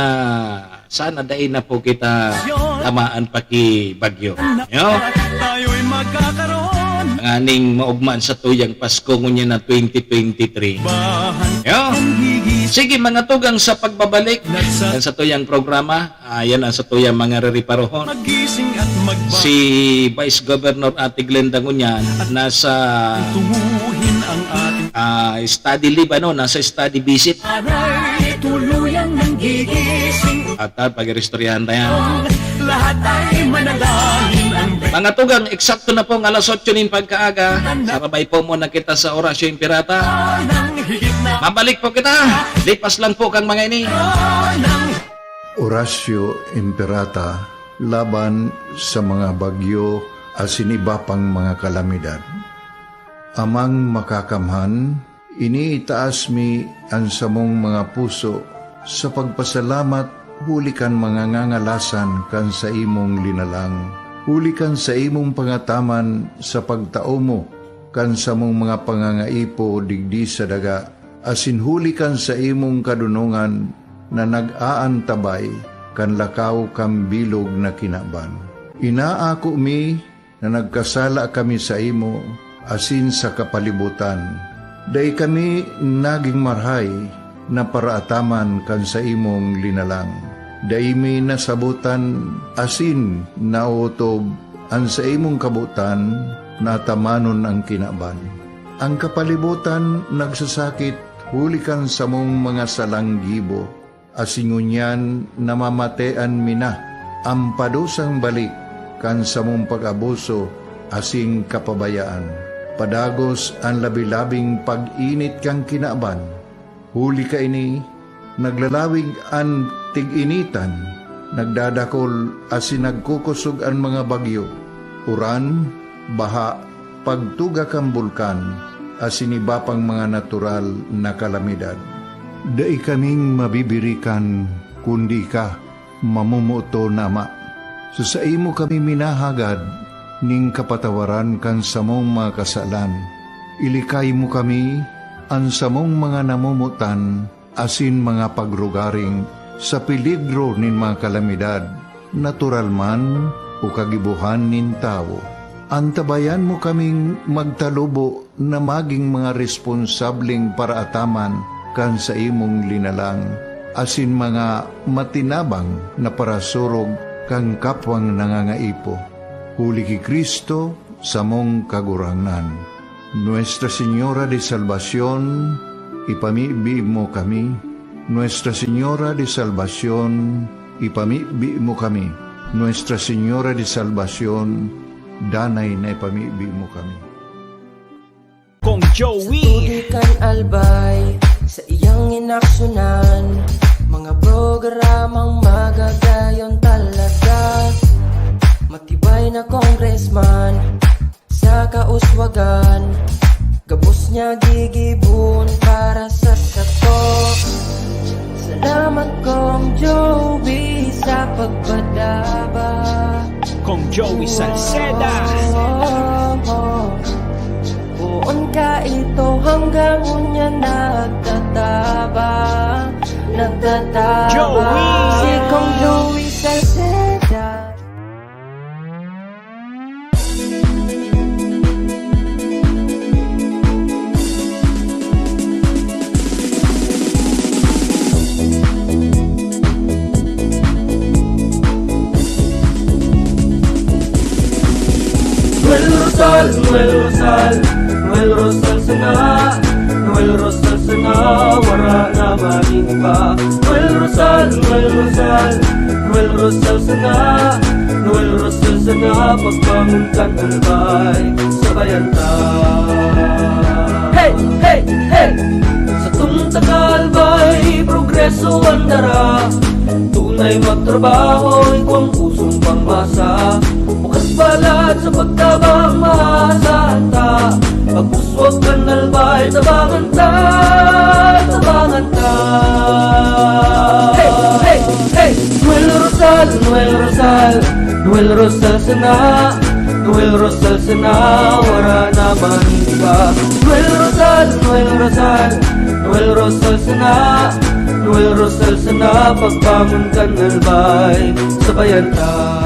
sana dahil na po kita tamaan paki bagyo. Yo? tayo'y magkakaroon Ang aning maugmaan sa tuyang Pasko ngunya na 2023. Yo? Sige mga tugang sa pagbabalik yan sa tuyang programa. Yan ang sa tuyang mga reriparohon. magising at Si Vice Governor Ate Glenda Ngunyan nasa magtunguhin ang ating study leave, nasa study visit. aray, tuluyang nanggigising, At pag-restoryahan tayo. lahat ay manalangin ang Mga tugang, eksakto na pong alas 8 nin pagkaaga. Sarabay po muna kita sa Orasyo Impirata. ng higit na Mabalik po kita. Lipas lang po kang mga ini. Orasyo Imperata laban sa mga bagyo asin iba pang mga kalamidad. Amang makakamhan, iniitaas mi ang samong mga puso sa pagpasalamat huli kan mga ngangalasan kan sa imong linalang. Huli kan sa imong pangataman sa pagtao mo kan sa mong mga pangangaipo digdi sa daga. Asin huli kan sa imong kadunungan na nag-aantabay kan lakaw kam bilog na kinaban. Inaako mi na nagkasala kami sa imo asin sa kapalibutan. Day kami naging marhay na paraataman kan sa imong linalang. Day mi nasabutan asin nautob ang sa imong kabutan na tamanon ang kinaban. Ang kapalibutan nagsasakit hulikan sa mong mga salanggibo. Asingunyan namamatean mina ang padusang balik kan sa mong pag-abuso asing kapabayaan. Padagos ang labi-labing pag-init kang kinaban. Huli ka ini, naglalawig ang tig-initan, nagdadakol asin nagkukusog ang mga bagyo. Uran, baha, pagtuga kang bulkan, asin iba pang mga natural na kalamidad. Dai kaming mabibirikan, kundi ka, mamumuto nama. So sa imo kami minahagad, ning kapatawaran kan samong mga kasalan. Ilikay mo kami, ang samong mga namumutan, asin mga pagrugaring, sa peligro nin mga kalamidad, natural man o kagibuhan nin tao. Antabayan mo kaming magtalubo na maging mga responsabling paraataman kan sa imong linalang, asin mga matinabang na parasurog kang kapwang nangangaipo. Huli ki Kristo sa mong kagurangan. Nuestra Señora de Salvación, ipamibi mo kami. Nuestra Señora de Salvación, ipamibi mo kami. Nuestra Señora de Salvación, danay na ipamibi mo kami. Kong Joey. Tudikan albay sa iyang inaksyonan, mga programang magagayon talaga. Matibay na congressman sa kauswagan, gabos niya gigibon para sa sato. Salamat Kong Joey sa pagpadaba. Kong Joey Salceda. Buon ka ito hanggang unya nagtataba. Joey! Si Kong Joey Salceda. Noel Rosal, Noel Rosal, Noel Rosal sana, Noel Rosal sana, wala na maniba. Noel Rosal, Noel Rosal, Noel Rosal sana, Noel Rosal sana, pagbangon kan albay, sabayan ta. Hey, hey, hey! Sa tuntakalbay, progreso ang dara, tunay magtrabaho, ikaw ang pusong pangmasa. Bukas balat sa pagtabang maasahan ta, pagpuswag kan albay, tabangan ta, tabangan ta. Hey, hey, hey! Noel Rosal, Noel Rosal, Noel Rosal sana, Noel Rosal sana, wala na maniba. Noel Rosal, Noel Rosal, Noel Rosal sana, Manuel Rosel, sana pagbangon ka nalbay, sabayan ta.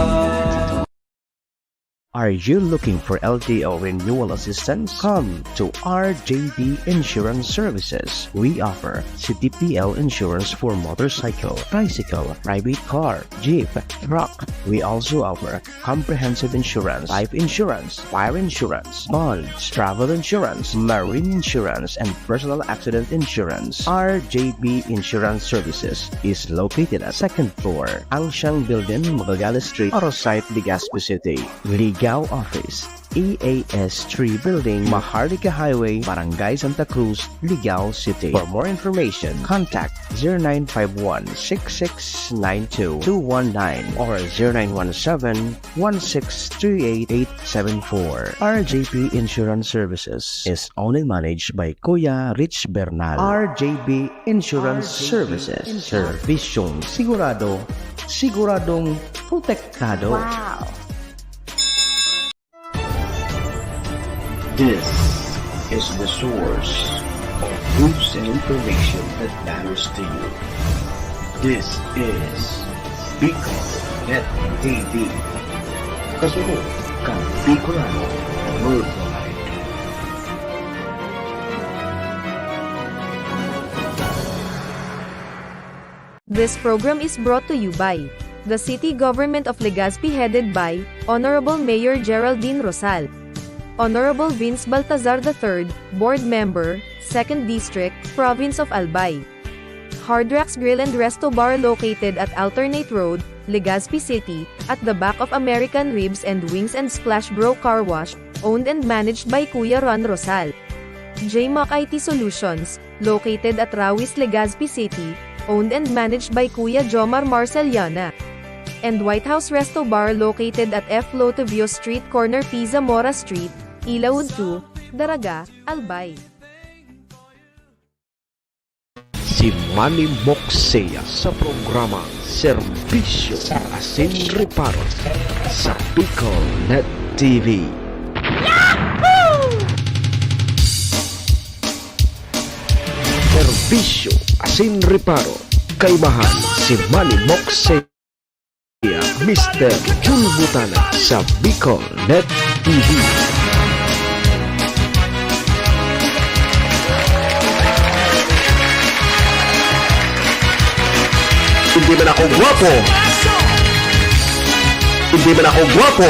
Are you looking for LTO renewal assistance? Come to RJB Insurance Services. We offer CTPL insurance for motorcycle, tricycle, private car, jeep, truck. We also offer comprehensive insurance, life insurance, fire insurance, bonds, travel insurance, marine insurance, and personal accident insurance. RJB Insurance Services is located at 2nd floor, Angshang Building, Magallanes Street, Orosite, Legazpi City. Ligao Office, EAS 3 Building, Maharlika Highway, Barangay Santa Cruz, Ligao City. For more information, contact 0951-6692-219 or 0917-1638874. RJB Insurance Services is owned and managed by Kuya Rich Bernal. RJB Insurance Services. Servisyong sigurado, siguradong protektado. Wow! This is the source of news and information that matters to you. This is Bicol Net TV. Kasunod kang Bicolano Worldwide. This program is brought to you by the City Government of Legazpi headed by Honorable Mayor Geraldine Rosal, Honorable Vince Baltazar III, Board Member, 2nd District, Province of Albay. Hard Rocks Grill and Resto Bar located at Alternate Road, Legazpi City, at the back of American Ribs and Wings and Splash Bro Car Wash, owned and managed by Kuya Ron Rosal. JMAC IT Solutions, located at Rawis, Legazpi City, owned and managed by Kuya Jomar Marceliana. And White House Resto Bar located at F. Lotovio Street Corner Pisa Mora Street, Ilaud 2, Daraga, Albay. Si Manny Moxea sa programa Serbisyo Asin Reparo sa Bicol Net TV. Serbisyo Asin Reparo, kaibahan si Manny Moxea, Mr. Hulbutana sa Bicol Net TV. Hindi man ako gwapo. Hindi man ako gwapo.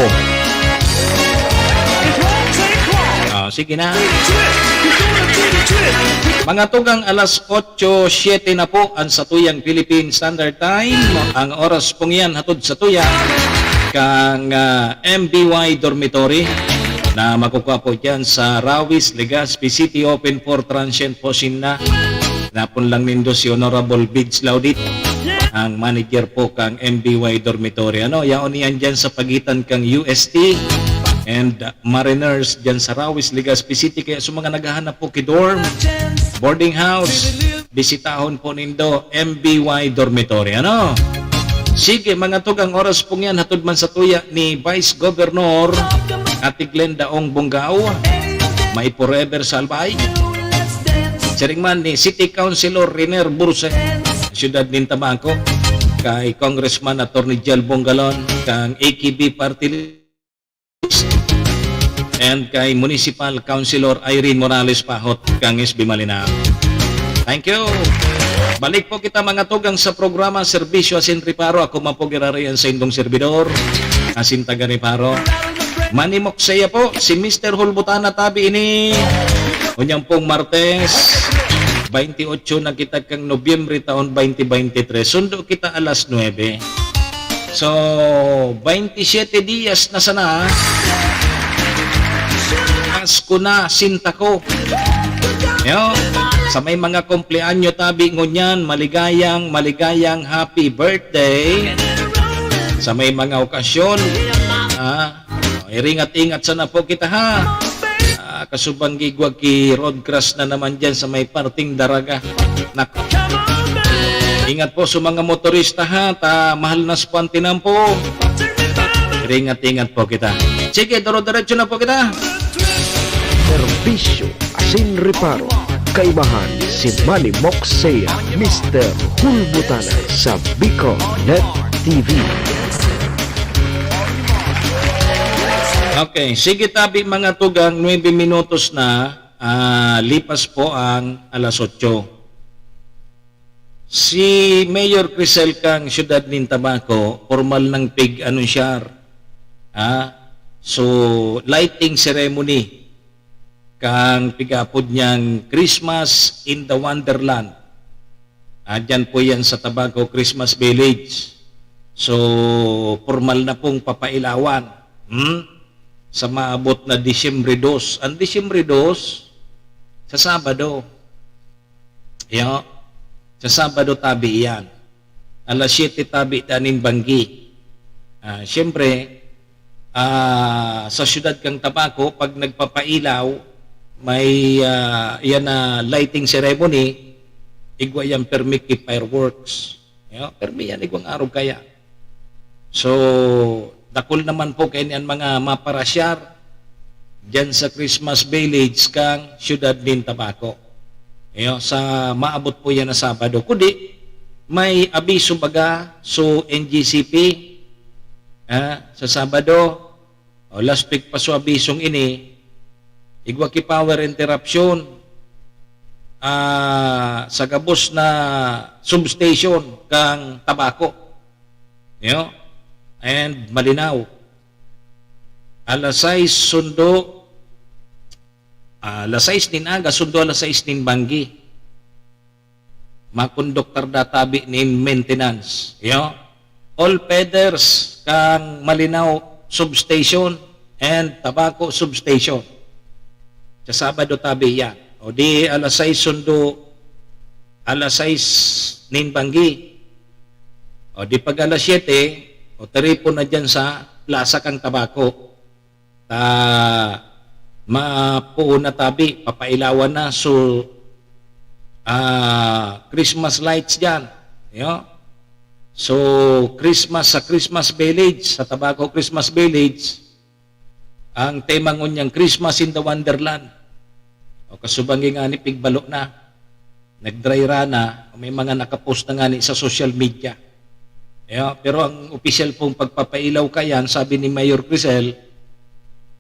Sige na. Mga tugang alas 8:07 na po ang satuyang Philippine Standard Time. Ang oras pong yan hatod sa tuya kang MBY Dormitory na makukuha po dyan sa Rawis, Legazpi City, open for transient po sinna. Napon lang nindo si Honorable Bids Laudit, ang manager po kang MBY Dormitory. Yaon niyan dyan sa pagitan kang UST and Mariners dyan sa Rawis, Legazpi City. Kaya sa mga naghahanap po kidorm, boarding house, bisitahon po nindo MBY Dormitory. Sige, mga tugang oras po yan hatod man sa tuya ni Vice Governor Ate Glenda Ong Bunggao, may forever sa Albay. Siring man ni City Councilor Riner Burse, Siyudad ng Tabaco, kay Congressman Attorney Jel Bongalon, kang AKB Party List, and kay Municipal Councilor Irene Morales Pahot, kang SB Malinao. Thank you. Balik po kita mga tugang sa programa Serbisyo Asin Reparo. Ako man po girarayan sa indong servidor, Asin Taga Reparo. Manny Moxea po, si Mr. Hulbutana tabi ini. Unyang pong Martes, 28 na kita kang Nobyembre taon 2023. Sundo kita alas 9. So, 27 dias na sana. Pasko na, sinta ko. Yo, sa may mga kumpleanyo tabi ngunyan, maligayang happy birthday. Sa may mga okasyon, iringat-ingat sana po kita ha. Kasubang gigwag ki road crash na naman dyan sa may parting Daraga. Nako. Ingat po sa mga motorista ha, mahal na spantinan po. Ingat-ingat po kita. Sige, duro-diretso na po kita. Serbisyo Asin Reparo, kaibahan si Manny Moxea, Mr. Hulbutana sa Bicol Net TV. Okay, sige tabi mga tugang, 9 minutos na, lipas po ang alas 8. Si Mayor Crisel kang Siyudad ng Tabaco, formal ng pig-anunsyar. So, lighting ceremony kang pigapod niyang Christmas in the Wonderland. Diyan po yan sa Tabaco Christmas Village. So, formal na pong papailawan. Sa maabot na Disyembre 2. Ang Disyembre 2, sa Sabado. Sa Sabado tabi yan. Alas 7 tabi tanin Banggi. Siyempre, sa siyudad kang Tabaco, pag nagpapailaw, may yan na lighting ceremony, igwa yan permiki fireworks. Permi yan igwang araw kaya. So, dakol naman po kayo niyan mga maparasyar dyan sa Christmas Village kang Siyudad ng Tabaco. Sa maabot po yan na Sabado. Kundi, may abiso baga so NGCP sa Sabado. Last week pa so abisong ini, igwa ki power interruption sa gabos na substation kang Tabaco. And malinaw. Alas 6 sundo, alas 6 nin aga, sundo alas 6 nin Banggi. Makonduktor databi nin maintenance. All feathers kang malinaw substation and Tabaco substation. Sa Sabado tabi yan. O di alas 6 sundo, alas 6 nin Banggi. O di pag alas 7, o taripo na dyan sa plaza kang Tabaco. Mapuo na tabi, papailawan na. So, Christmas lights dyan. So, Christmas sa Christmas Village, sa Tabaco Christmas Village, ang tema niyang Christmas in the Wonderland. O kasubangi nga ni Pigbalo na, nag-dry run na, may mga nakapost na nga ni sa social media. Pero ang official pong pagpapailaw kayan, sabi ni Mayor Crisel,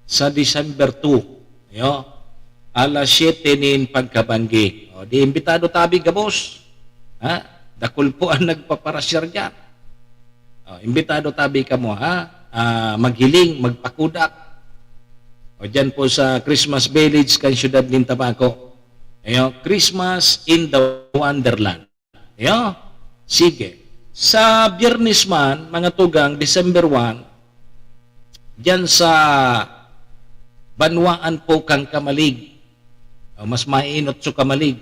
sa December 2, alas 7 nin pagkabanggi. Di imbitado tabi ka, boss. Dakul po ang nagpaparasyar dyan. Imbitado tabi ka mo, maghiling, magpakudak. Dyan po sa Christmas Village kan Siyudad ng Tabaco. Christmas in the Wonderland. Sige. Sa Biyernes man, mga tugang, December 1, dyan sa Banwaan po kang Kamalig. Mas mainot so Kamalig.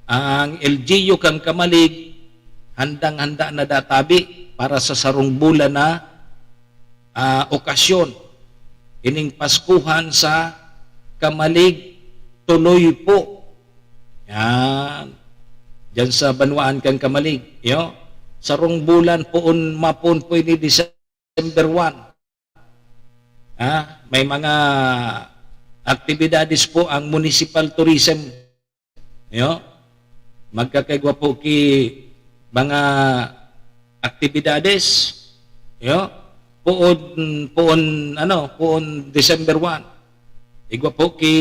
Ang LGU kang Kamalig, handang-handa na databi para sa sarong bulan na okasyon. Ining Paskuhan sa Kamalig, tuloy po. Yan. Diyan sa Banwaan kang Kamalig. Sarong bulan poon mapon po ini December 1. May mga aktibidades po ang municipal tourism. Magkakaigwa po ki mga aktibidades. Poon December 1. Igwa po ki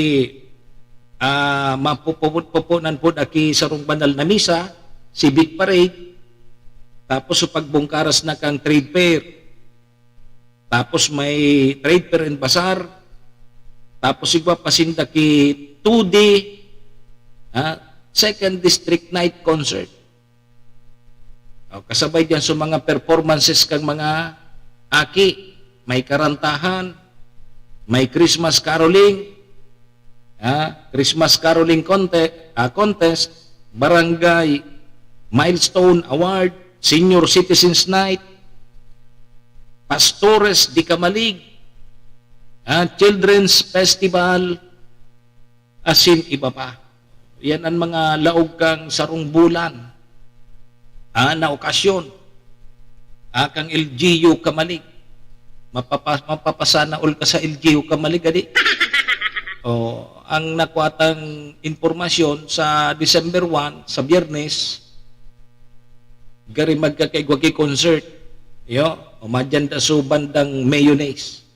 mapupunan po aki sarong banal na misa, civic parade, tapos sa pagbungkaras na kang trade fair, tapos may trade fair and bazaar, tapos igwa pasinda ki 2D second district night concert. Kasabay diyan sa mga performances kang mga aki, may karantahan, may Christmas caroling, Christmas caroling contest, barangay milestone award, senior citizens night, Pastores di Kamalig, children's festival, asin iba pa. Yan ang mga laog kang sarong bulan na okasyon. Kang LGU Kamalig, mapapasana all ka sa LGU Kamalig, adi. ang nakuatang impormasyon sa December 1, sa Biyernes, gari magkakaigwagi concert. Umadyan ta so bandang mayonnaise.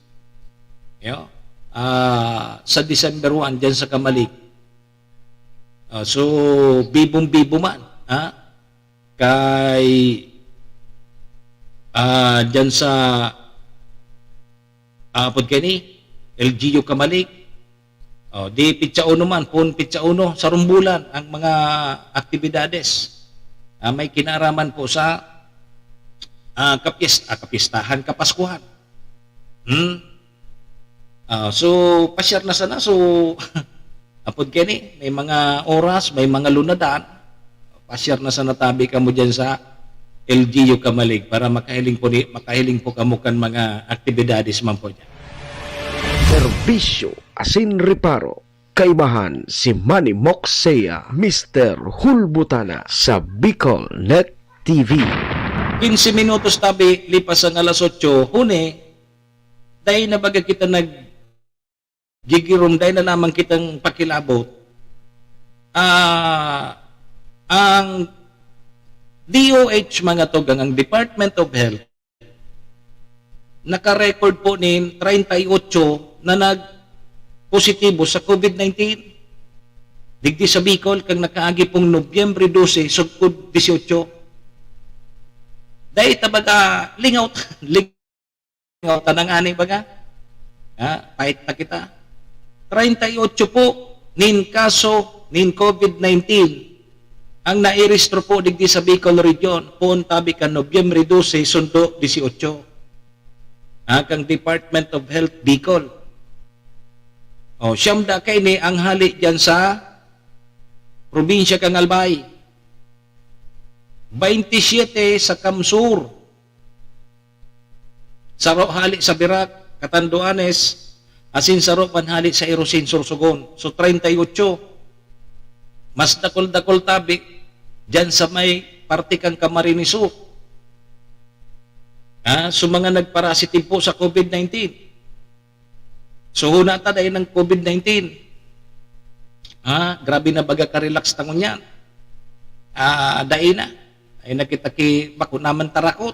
Sa December 1, dyan sa Kamalik. So, bibong-bibo man. Kay dyan sa Pudkeni, LGU Kamalik. Di pitsauno man, pun pitsauno sa rumbulan ang mga aktibidades. May kinaraman po sa kapistahan, kapaskuhan. So, pasyar na sana. So, Pudkeni, may mga oras, may mga lunadaan. Pasyar na sana tabi ka mo dyan sa LGU Kamalig para makahiling po kamukan mga aktibidades man po dyan. Serbisyo asin reparo. Kaibahan si Manny Moxea, Mr. Hulbutana sa Bicol Net TV. 15 minutos tabi, lipas ang alas 8, huni, dahil na baga kita gigirom, dahil na naman kitang pakilabot. Ang DOH mga togang, ang Department of Health, naka-record po ni 38 na nag-positibo sa COVID-19. Digdi sa Bicol, kang nakaagi pong Nobyembre 12, sugkod 18. Dahil tabaga, lingaw tanang ani baga. Pahit na kita. 38 po, nin kaso, nin COVID-19, ang nairestro po digdi sa Bicol Region, pon tabi ka Nobyembre 12, sundo 18. Kang Department of Health Bicol. Siyam da kay ni ang hali dyan sa probinsya kang Albay. 27 sa Kamsur. Saro hali sa Birak, Catanduanes, asin saro panhali sa Irosin, Sorsogon. So 38. Mas dakol-dakol tabi dyan sa may parte kang Camarines Sur. So mga nagparasitive po sa COVID-19. So huna ta dahil ng COVID-19. Grabe na baga ka-relax tangon yan. Dahil na. Ay nakita ki bako naman tarakot.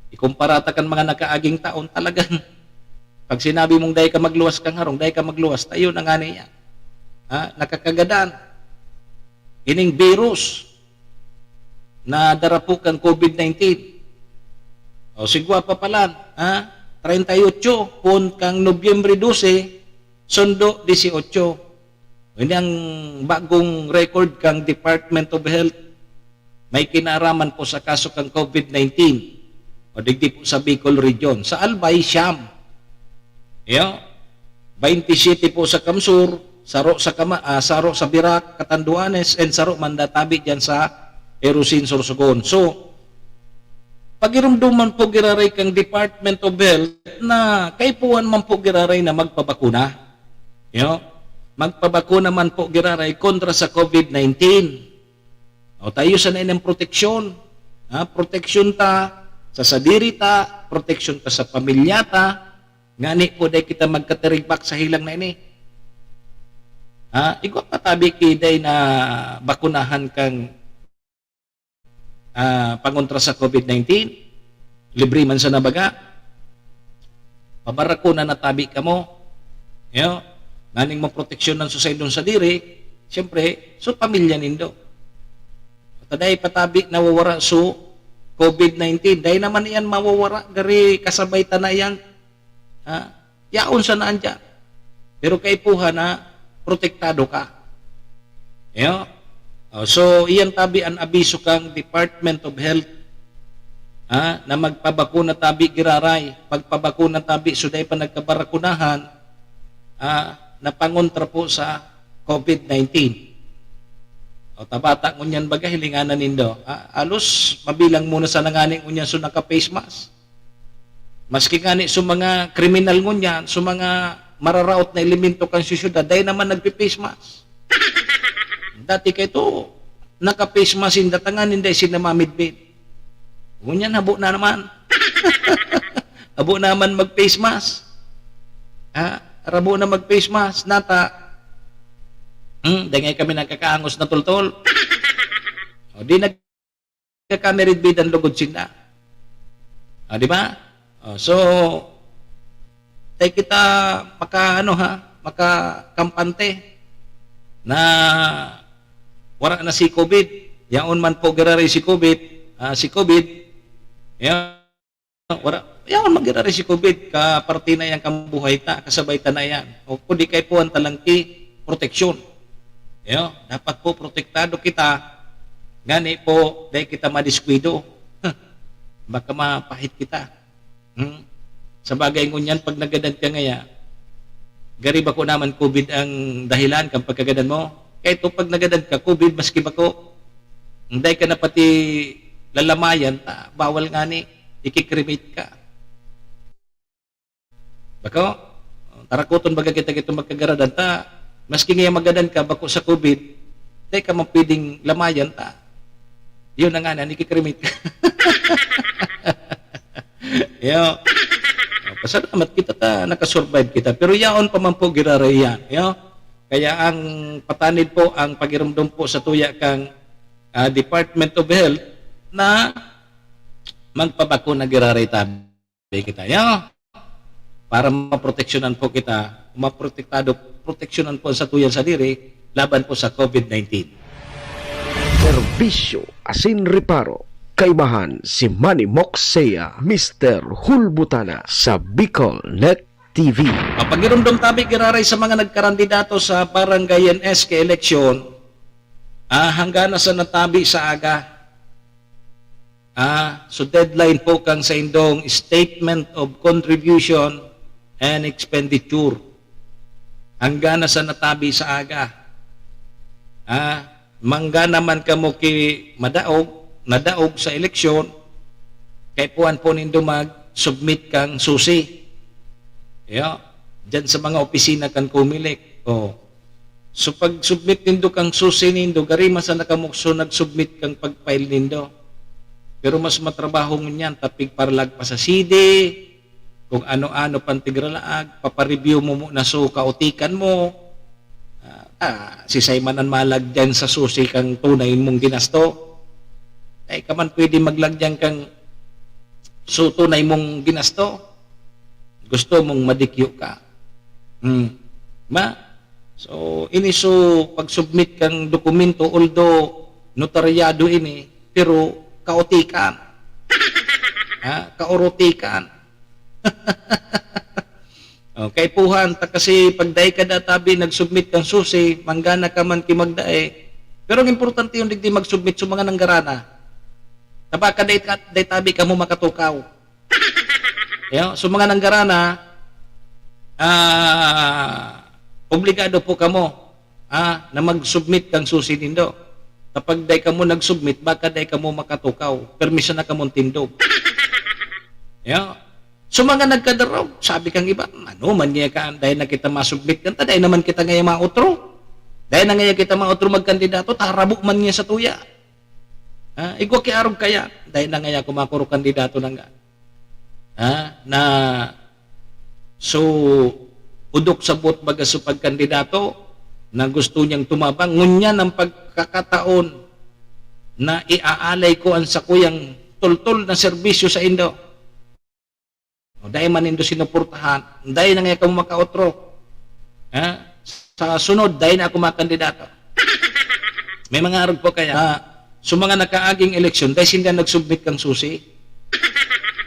Ikumpara kan mga nakaaging taon talagang pag sinabi mong dahil ka magluwas kang harong, dahil ka magluwas, tayo na nga niya. Nakakagadan. Ining virus na darapo kang COVID-19. Sigwa pa pala, 38, pun kang Nobyembre 12, sundo 18. Ini ang bagong record kang Department of Health. May kinaraman po sa kaso kang COVID-19. O digdi po sa Bicol Region. Sa Albay, Siyam. 27 po sa Kamsur, saro sa Birak, Catanduanes, and saro mandatabi dyan sa Erosin, Sorsogon. So, pagirumduman po giraray kang Department of Health na kaipuan man po giraray na magpabakuna. Magpabakuna man po giraray kontra sa COVID-19. Tayo sanay ng proteksyon. Proteksyon ta sa sadiri ta, proteksyon ta sa pamilya ta. Ngani po dahil kita magkatirigbak sa hilang na ini. Igwa patabi kiday na bakunahan kang pangontra sa COVID-19, libre man sa nabaga, pabarakuna na tabi ka mo, naning mo proteksyon ng susaydon sa diri, siyempre, so pamilya nindo. Taday patabi nawawara so COVID-19, dahil naman iyan mawawara, gari kasabay tanayan, yaon sa naan dyan. Pero kaipuha na, protektado ka. So, iyang tabi ang abiso kang Department of Health na magpabakuna tabi giraray. Pagpabakuna tabi, so dahil pa nagkabarakunahan na pangontra po sa COVID-19. Tabata ngunyan baga, hilinganan nindo. Alos, mabilang muna sa nanganing ngunyan so naka-face mask. Maski ngani so mga kriminal ngunyan, so mga mararaot na elemento kang syudad, dahil naman nagpi-face mask. Dati kay to naka-face mask in datangan hindi sinamamidbid. Ngunyan habo na naman. Habo naman mag-face mask. Tarabo na mag-face mask, nata. Dahil kami nagkakaangos na tultol. O, di nagkakamerid bidan lugod sinda. O, di ba? O, so, tayo kita makakampante na wala na si COVID. Yaon man po gararay si COVID. Yaon magirari si COVID. Kaparti na yan, kambuhay ta, kasabay ta na yan. O kung di kayo po ang talangki, proteksyon. Dapat po protektado kita. Gani po, dahil kita madiskwido. Baka mapahit kita. Sa bagay ngunyan, pag nagadan ka ngaya, garib ako naman COVID ang dahilan kang pagkagadan mo. Kaya ito, pag nagadan ka, COVID, maski bako, dahil ka na pati lalamayan, bawal nga ni, ikikremate ka. Bako, tarakuton baga kita magkagaradan ta, maski ngayon magadan ka, bako sa COVID, dahil ka mapiding lamayan ta. Yun na nga na, ikikremate ka. Pasalamat kita ta, nakasurvive kita. Pero yaon pa man po giraray yan. Kaya ang patanid po, ang pagiramdam po sa tuya kang Department of Health na magpabako na giraray tabi kita. Para maproteksyonan po kita, proteksyonan po sa tuyan sa diri, laban po sa COVID-19. Serbisyo asin reparo. Kaibahan si Manny Moxea, Mr. Hulbutana sa Bicol Net TV. Pagiramdam tabi giraray sa mga nagkarandidato sa Barangay NSK eleksyon, hanggang na sa natabi sa aga. So deadline po kang sa indong Statement of Contribution and Expenditure. Hanggang na sa natabi sa aga. Mangga naman kamo ki nadaog sa eleksyon, kay puan po nindo mag-submit kang susi. Diyan sa mga opisina kang kumilik. So pag-submit nindo kang susi nindo, garima sa nakamukso nag-submit kang pag-file nindo. Pero mas matrabaho ngunyan, tapig parlag pa sa CD, kung ano-ano pantigralaag, papareview mo na so kautikan mo, sisaymanan malag dyan sa susi kang tunay mong ginasto. Ay kaman pwede maglagyan kang tunay mong ginasto. Gusto mong madikyo ka. So, pag-submit kang dokumento, although notaryado ini, pero kaotikan. Kaorotikan. Kay puhan, kasi pagday ka databi, nag-submit kang susi, manggana ka man kimagdae. Pero ang importante yung digdi mag-submit sa mga nanggarana. Tapos day tabi ka mo makatukaw. So mga nanggarana, obligado po kamo na mag-submit kang susi nindo. Kapag day ka mo nag-submit, baka day ka mo makatukaw. Permission na ka mong tindog. So mga nagkadarog, sabi kang iba, ano man niya ka, dahil na kita masubmit kanta, dahil naman kita ngayon mautro. Dahil na ngayon kita mautro magkandidato, tarabok man niya sa tuya. Igwa kiarog kaya, dahil na ngayon kumakuro kandidato na nga. So, udok sa bot baga sa pagkandidato, na gusto niyang tumabang, ngunya ng pagkakataon na iaalay ko ang sakuyang tultol na serbisyo sa Indo. Dahil man Indo sinuportahan, dahil na ngayon ka makautro. Sa sunod, dahil na ako makandidato. May mga arog po kaya, so mga nakaaging eleksyon, dahil hindi nag-submit kang susi,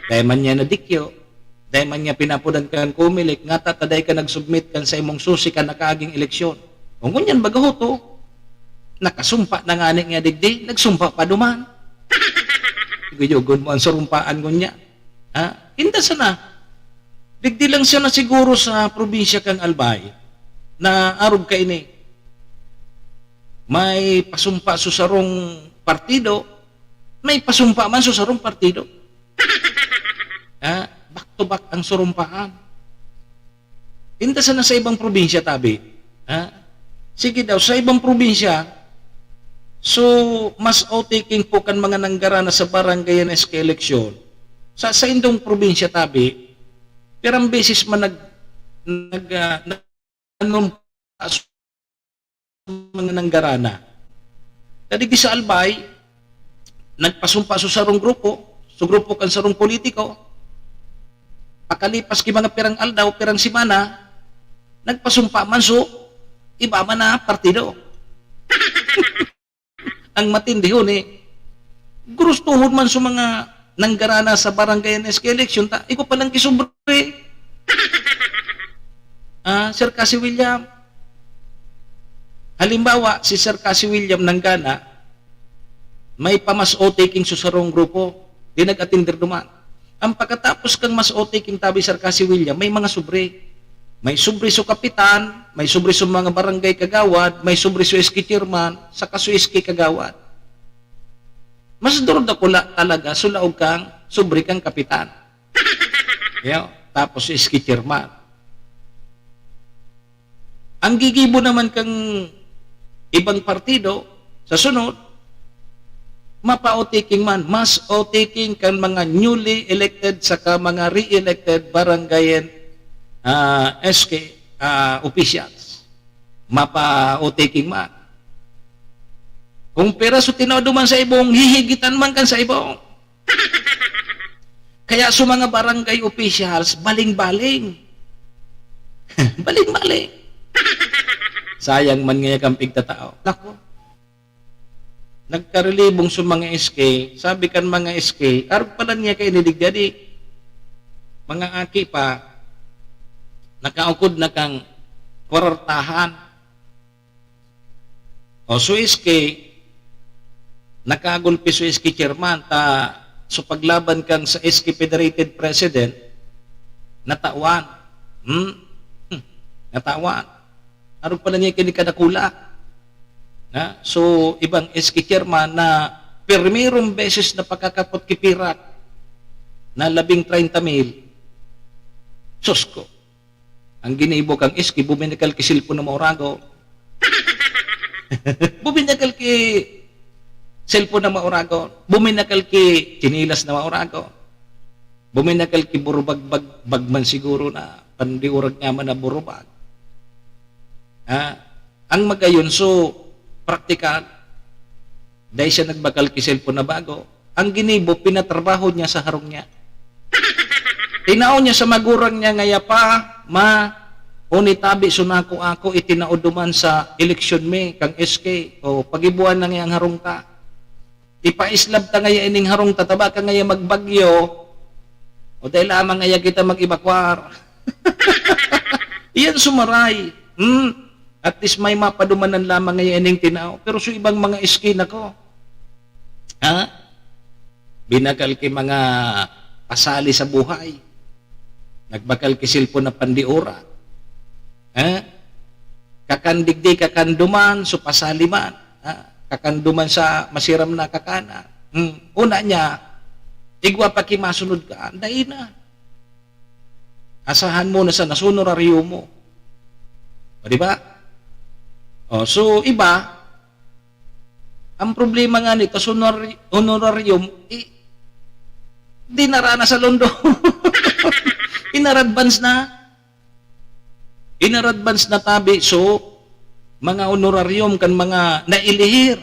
dahil man niya nadikyo, dahil man niya pinapudan kang kumilik, nga tataday ka nag-submit kang sa imong susi ka nakaaging eleksyon. O ngunyan bagahoto, nakasumpa na nga niya digdi, nagsumpa pa duman. Guyugon mo ang surumpaan ngunya. Hindi sana. Digdi lang siya na siguro sa probinsya kang Albay, na arog ka ini. May pasumpa sa sarong partido, may pasumpa man sa sarong partido. Back to back ang surumpaan. Hindi sana sa ibang probinsya, tabi. Sige daw, sa ibang probinsya, so mas outtaking po kan mga nanggarana sa barangay NSK eleksyon. Sa indong probinsya, tabi, pirang beses man nanumpa sa mga nanggarana. Tadi sa Albay, nagpasumpa sa sarong grupo kan sarong politiko, pakalipas ki mga pirang aldaw, pirang simana, nagpasumpa man so, iba man na partido. Ang matindi ho ni, gurustuhon man sa mga nanggarana sa barangay NSK election, iko palang kisubre. Sir Cassie William, halimbawa, si Sir Cassie William nanggana, may pamas-o taking sa sarong grupo, di nag-atinder duman. Ang pagkatapos kang mas-o taking tabi Sir Cassie William, may mga sobre. May sobre sa kapitan, may sobre sa mga barangay kagawad, may sobre sa SK chairman, saka sa SK kagawad. Mas durod ako talaga, sulaog kang, sobre kang kapitan. Tapos SK chairman. Ang gigibo naman kang ibang partido, sa sunod, mapa-o-taking man, mas o-taking kan mga newly elected saka mga re-elected barangayan SK officials. Mapa-o-taking man. Kung pera so tinawad man sa ibong, hihigitan man kan sa ibong. Kaya sa mga barangay officials, baling-baling. Baling-baling. Sayang man nga kang pigtatao. Nako. Nagkarelibong sa mga SK, sabi kan mga SK, karog pala niya kay nidigdadi. Mga aki pa, nakaukod na kang kwartahan. O so SK, nakagulpi sa SK chairman, so paglaban kang sa SK Federated President, natawan. Natawan. Karog pala niya kay kadakula. So, ibang SK chairman na permirong beses na pagkakapot kipirat na 30,000, sus ko. Ang ginibo kang SK, buminakal ki silpo na maurago. Buminakal ki silpo na maurago. Buminakal ki chinilas na maurago. Buminakal ki burubag-bagman siguro na pandiurag nga man na burubag. Ang magayon, so, praktikal, dahil siya nagbakal ki cellphone na bago, ang ginibo, pinatrabaho niya sa harong niya. Tinao niya sa magurang niya ngaya pa, unitabi sunako ako, itinao duman sa eleksyon me, kang SK, o pagibuan na ngayang harong ta. Ipaislab ta ngaya ining harong ta, taba ka ngaya magbagyo, o dahil lamang ngaya kita mag-ibakwar. Iyan sumaray. At least may mapadumanan lamang ngayon ining tinao. Pero sa ibang mga iskin ako, binakal kay mga pasali sa buhay. Nagbakal kay silpo na pandiura. Kakandigdi, kakanduman, so pasali man. Kakanduman sa masiram na kakana. Una niya, igwa pa kimasunod ka, anday na. Asahan mo na sa nasunuraryo mo. O diba? So, iba, ang problema nga nito, honorarium, di narana sa Londo. Inaradvance na. Inaradvance na tabi. So, mga honorarium kan mga nailihir.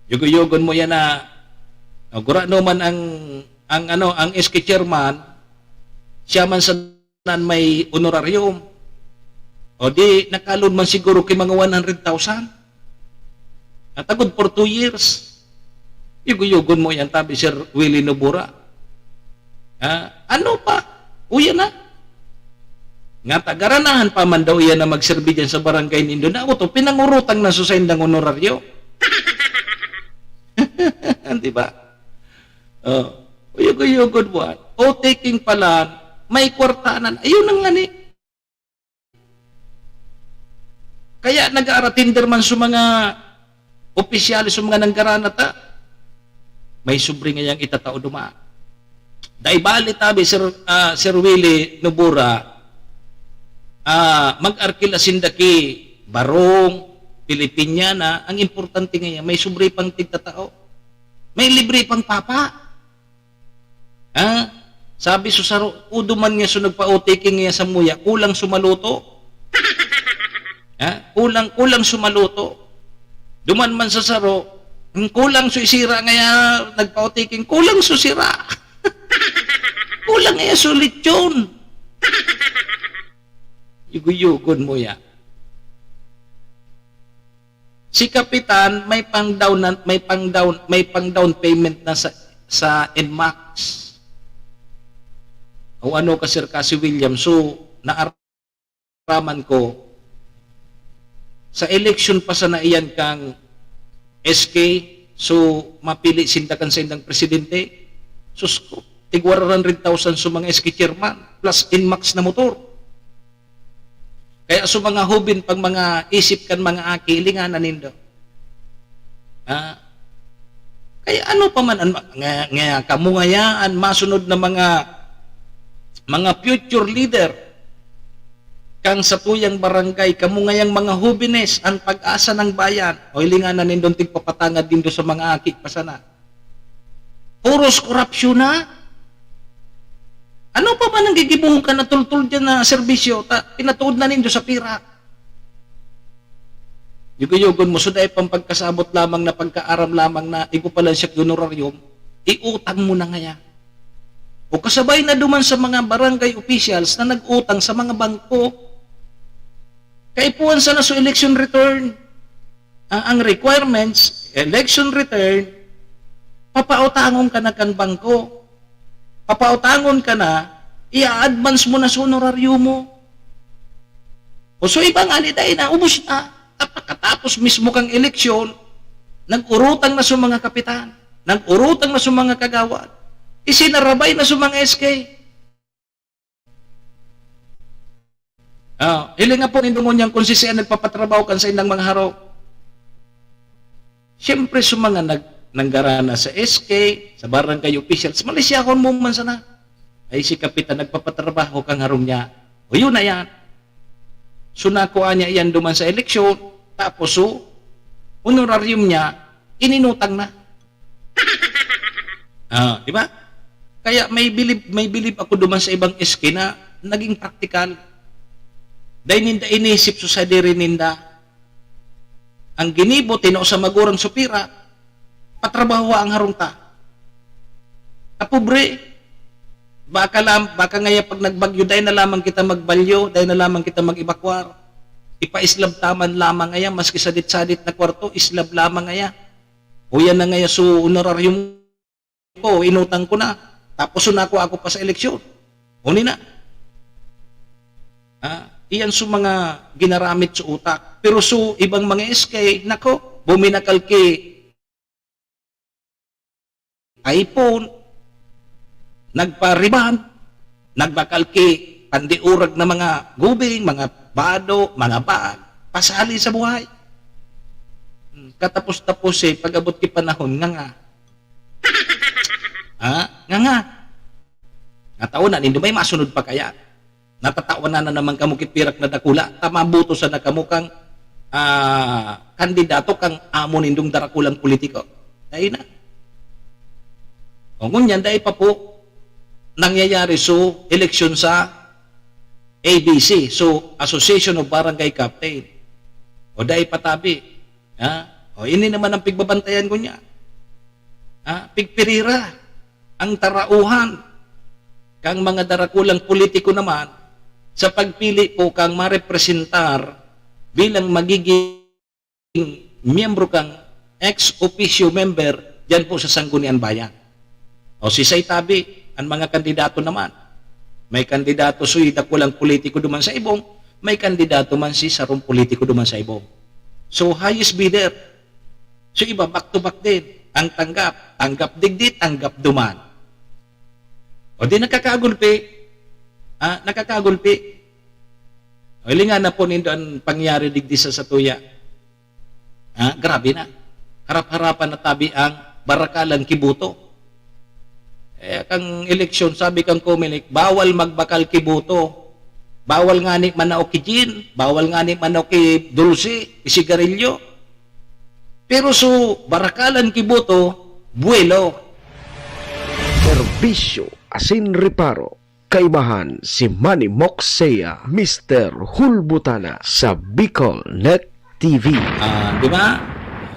Yugo-yugon mo yan na, gura naman ang SK chairman, siya man sa may honorarium. O di, nakalod man siguro kay mga 100,000. At agad for 2 years. Yugo-yugon mo yan, tabi Sir Willie Nobura. Ano pa? Uya na. Nga tagaranahan pa man daw yan na magserbi dyan sa barangay nindo. Na to, pinangurutang na susayin ng honoraryo. Di ba? Yugo-yugon mo. O taking pala, may kwartanan. Ayun ang nga ni. Kaya nag-aaratinder man sa mga opisyalis, sa mga nanggaranata, may subri ngayang itatao duma. Dahil bali tabi, Sir Willie Nobura, mag-arkila sindaki, barong, Pilipinyana, ang importante ngayon, may subri pang tigtatao. May libre pang papa. Sabi susaro, uduman nga so nagpa-OTK nga sa muya, kulang sumaluto. Kulang sumaluto. Duman man sa saro, kulang so isira nga nagpa-OTK, kulang so sira. Kulang nga so lechon. Yuguyugon mo ya. Si kapitan may pang down payment na sa NMAX. O ano ka Sir Cassie Williams, so naaraman ko sa election pa sa naiyan kang SK, so mapili sindakan sa indang presidente, so tigwara 100,000 sa mga SK chairman plus NMAX na motor. Kaya so mga hubin pang mga isip kan mga aki ilinganan nindo. Kaya ano pa man nga kamungayaan masunod na mga future leader kang sa tuyang barangay kamungayang mga hubines ang pag-asa ng bayan o ilinganan nindong tigpapatangad din do sa mga aki pasana. Puros korupsyon na. Ano pa man ang gigibuhong ka na tultul dyan na serbisyo, pinatuod na nindo sa pira. Yugo-yugon mo, so dahil pang pagkasabot lamang na pagkaaram lamang na igupalan siya honorarium, iutang mo na ngaya. O kasabay na duman sa mga barangay officials na nag-utang sa mga bangko, kaipuan sa naso election return, ang requirements, election return, papautangon ka na kan bangko. Papautangon ka na, i-advance mo na sa honoraryo mo. O so ibang aliday na, ubos na. Katapos mismo kang eleksyon, nag-urutang na sa mga kapitan, nag-urutang na sa mga kagawad, isinarabay na sa mga SK. Hiling nga po nindungon niyang kung sisiyan nagpapatrabaho kan sa indang mga haro. Siyempre sa mga nanggarana sa SK, sa barangay officials, malisyakon mo man sana. Ay si kapitan nagpapatrabaho kang harong niya. O yun na yan. So nakuha niya yan duman sa eleksyon, tapos honorarium niya, ininutang na. Di ba? Kaya may believe ako duman sa ibang SK na naging practical. Dahil ninda inisip sa diri ninda, ang ginibo, tino sa magurang supira, patrabaho ang harunta. Kapobre, baka ngaya pag nagbagyo, dahil na lamang kita magbalyo, dahil na lamang kita mag-ibakwar. Ipa-islab taman lamang ngaya, maski sadit-sadit na kwarto, islab lamang ngaya. O yan na ngaya, so honorarium ko, inutang ko na. Tapos sunako ako pa sa eleksyon. Uni na. Iyan so mga ginaramit sa utak. Pero so ibang mga SK, nako, buminakalki iPhone, nagpariban, nagbakalki pandiurag na mga gubing, mga bado, mga bag, pasali sa buhay. Katapos-tapos pag-abot ki panahon, nga. Nga. Nataon na, hindi may masunod pa kaya. Natatawan na naman kamukit pirak na dakula, tamabuto sa nakamukang kandidato kang amo nindong darakulang politiko. Dahil na. O ngunyan, dahil pa po nangyayari so eleksyon sa ABC, so Association of Barangay Captain. O dahil patabi. O ini naman ang pigbabantayan ko niya. Pigpirira ang tarauhan kang mga darakulang politiko naman sa pagpili po kang marepresentar bilang magiging miyembro kang ex-officio member dyan po sa Sangguniang Bayan. O si Saytabi, ang mga kandidato naman. May kandidato suy dakulang politiko duman sa ibong, may kandidato man si sarong politiko duman sa ibong. So highest bidder. So iba back to back din. Ang tanggap digdi, tanggap duman. O di nakakagulpi. Nakakagulpi. O ilingan na po nindo ang pangyari digdi sa Satuya. Grabe na. Harap-harapan na tabi ang barakalang kibuto. Kang eleksyon, sabi kang Comelec, bawal magbakal kibuto. Bawal nga ni manao ki gin, bawal nga ni manao ki dulce, isigarilyo. Pero so, barakalan kibuto, buwelo. Serbisyo, asin reparo, kaibahan si Manny Moxea, Mr. Hulbutana sa Bicol Net TV. Di ba?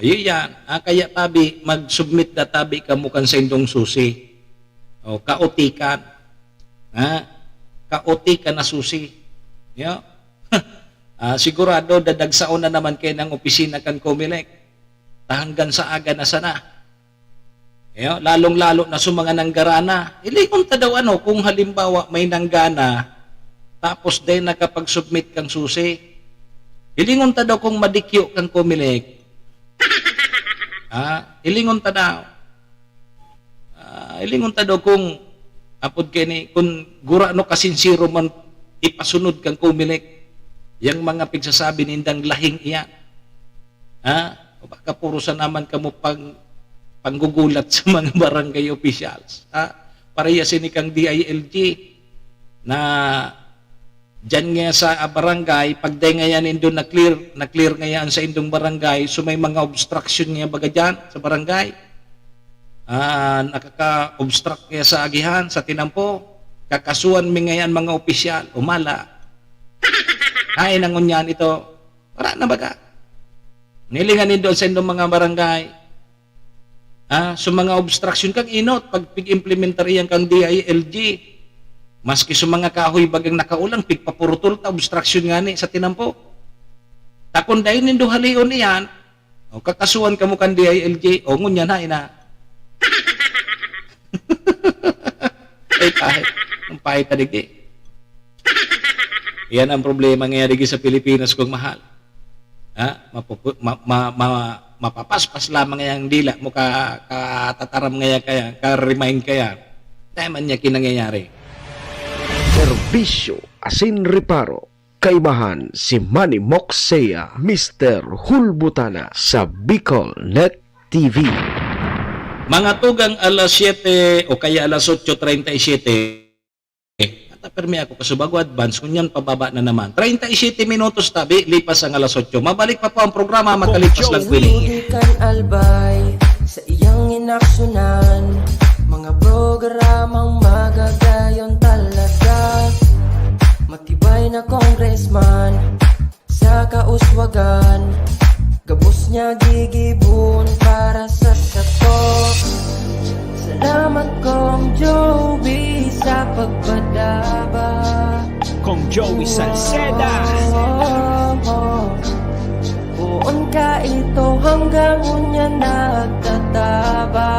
Yun yan. Kaya tabi, mag-submit na tabi ka mukan sa indong susi. O, kaotikan. Kaotikan na susi. Yeah. Sigurado, dadagsaon na naman kayo ng opisina kang Comelec. Hanggang sa aga na sana. Yeah. Lalong-lalo na sa mga nanggarana. Ilingon ta daw kung halimbawa may nanggana, tapos din nakapag-submit kang susi. Ilingon ta daw kung madikyo kang Comelec. Ilingon ta daw. Ilingon ta daw kung apod kini kung gurano kasinsiro man ipasunod kang Comelec. Yang mga pigsasabi nindang lahing iyan. O baka puro sa naman kamo panggugulat sa mga barangay officials. Pareha sini kang DILG na dyan nga sa barangay, pagday nga yan indon na clear nga yan sa indong barangay, so may mga obstruction nga baga dyan sa barangay. Nakaka-obstruct nga sa agihan, sa tinampo, kakasuan mi nga yan mga opisyal, umala. Ay, nangunyan ito, para na baga. Nilingan indon sa indong mga barangay, so mga obstruction kang inot, pag pig-implementary yan kang DILG, maski sa mga kahoy bagang nakaulang, pigpapurutol ta, obstruction nga ni sa tinampo. Takon dahil nindo halion niyan, o kakasuan ka mo kan DILG, o ngunyan na ina. Ay kahit, ang pahit na digdi. Yan ang problema ngayon digi sa Pilipinas kung mahal. Mapapaspas lamang ngayang dila mo katataram ngaya kaya, ka-remind kaya. Dahil man niya kinangyayari. Serbisyo, asin reparo, kaibahan si Manny Moxea, Mr. Hulbutana sa Bicol Net TV. Mga tugang alas 7 o kaya alas 8:37, permi ako kasubago advance, kunyan pababa na naman. 37 minutos tabi, lipas ang alas 8. Mabalik pa po ang programa, makalipas lang Hindi kan albay sa iyang inaksyonan, mga programang magagayon talaga. Matibay na congressman sa kauswagan, gabos niya gigibon para sa sato. Salamat kong Joey sa pagpadaba, Kong Joey Salceda. Buon ka ito hanggang unya nagtataba.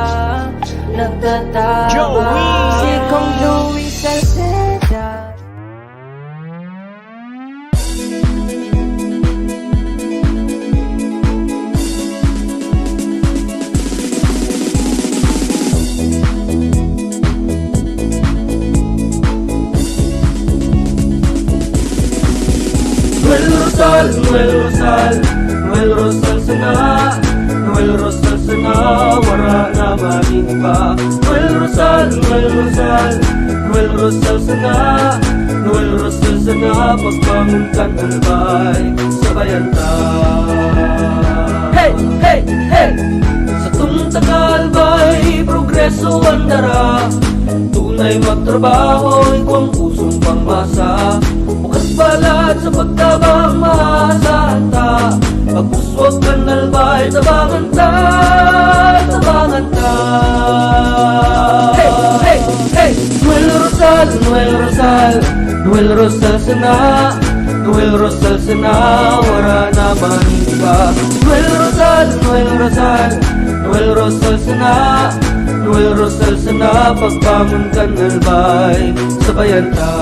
Joey! Si Kong Joey Salceda. Noel Rosal sana, Noel Rosal sana, wala na maniba. Noel Rosal sana, Noel Rosal sana, pagbangon kan albay, sabayan ta. Hey, hey, hey! Sa tuntakalbay, progreso ang dara, tunay magtrabaho, ikaw ang pusong pangmasa. Bukas palad sa pagtabang maasahan ta, pagpuswag kan albay, tabangan ta, tabangan ta. Hey, hey, hey! Noel Rosal, Noel Rosal, Noel Rosal sana, Noel Rosal sana, wala na maniba. Noel Rosal, Noel Rosal, Noel Rosal sana, Noel Rosal sana, pagbangon kan albay, sabayan ta.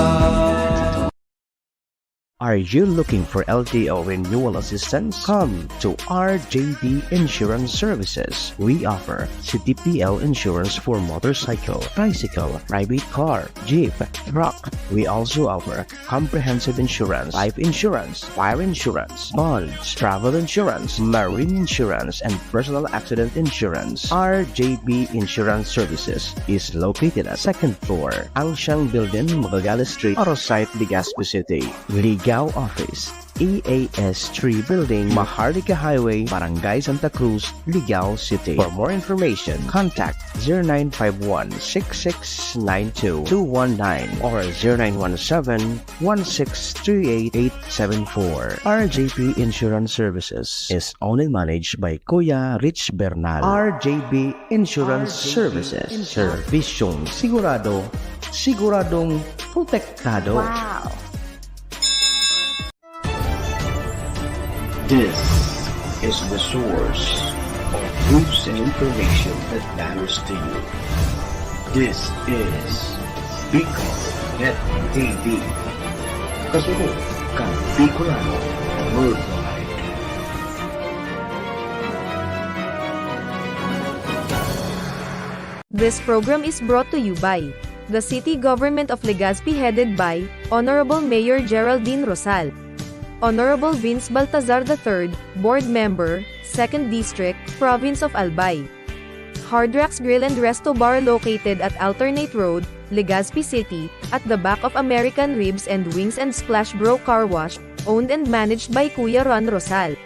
Are you looking for LTO renewal assistance? Come to RJB Insurance Services. We offer CTPL insurance for motorcycle, bicycle, private car, jeep, truck. We also offer comprehensive insurance, life insurance, fire insurance, bonds, travel insurance, marine insurance, and personal accident insurance. RJB Insurance Services is located at 2nd floor, Angshang Building, Magallanes Street, Orosite, Legazpi City. Ligaw Office EAS3 Building, Maharlika Highway, Barangay Santa Cruz, Ligao City. For more information, contact 0951-6692-219 or 0917-1638874. RJB Insurance Services is owned and managed by Kuya Rich Bernal. RJB Insurance Services. Servisyong sigurado, siguradong protektado. Wow! This is the source of news and information that matters to you. This is Bicol Net TV. Kasunod kang Bicolano Worldwide. This program is brought to you by the City Government of Legazpi headed by Honorable Mayor Geraldine Rosal, Honorable Vince Baltazar III, Board Member, 2nd District, Province of Albay. Hard Rocks Grill and Resto Bar located at Alternate Road, Legazpi City, at the back of American Ribs and Wings and Splash Bro Car Wash, owned and managed by Kuya Ron Rosal.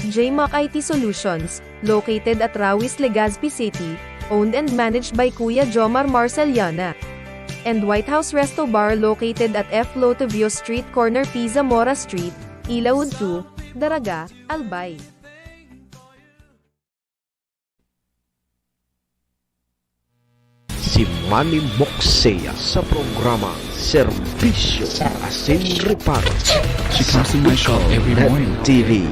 JMAC IT Solutions, located at Rawis, Legazpi City, owned and managed by Kuya Jomar Marceliana. And White House Resto Bar located at F. Lotovio Street Corner Pisa Mora Street, Ilaud 2, Daraga, Albay. Si Manny Moxea sa programa Serbisyo Asin Reparo sa Bicol Net TV.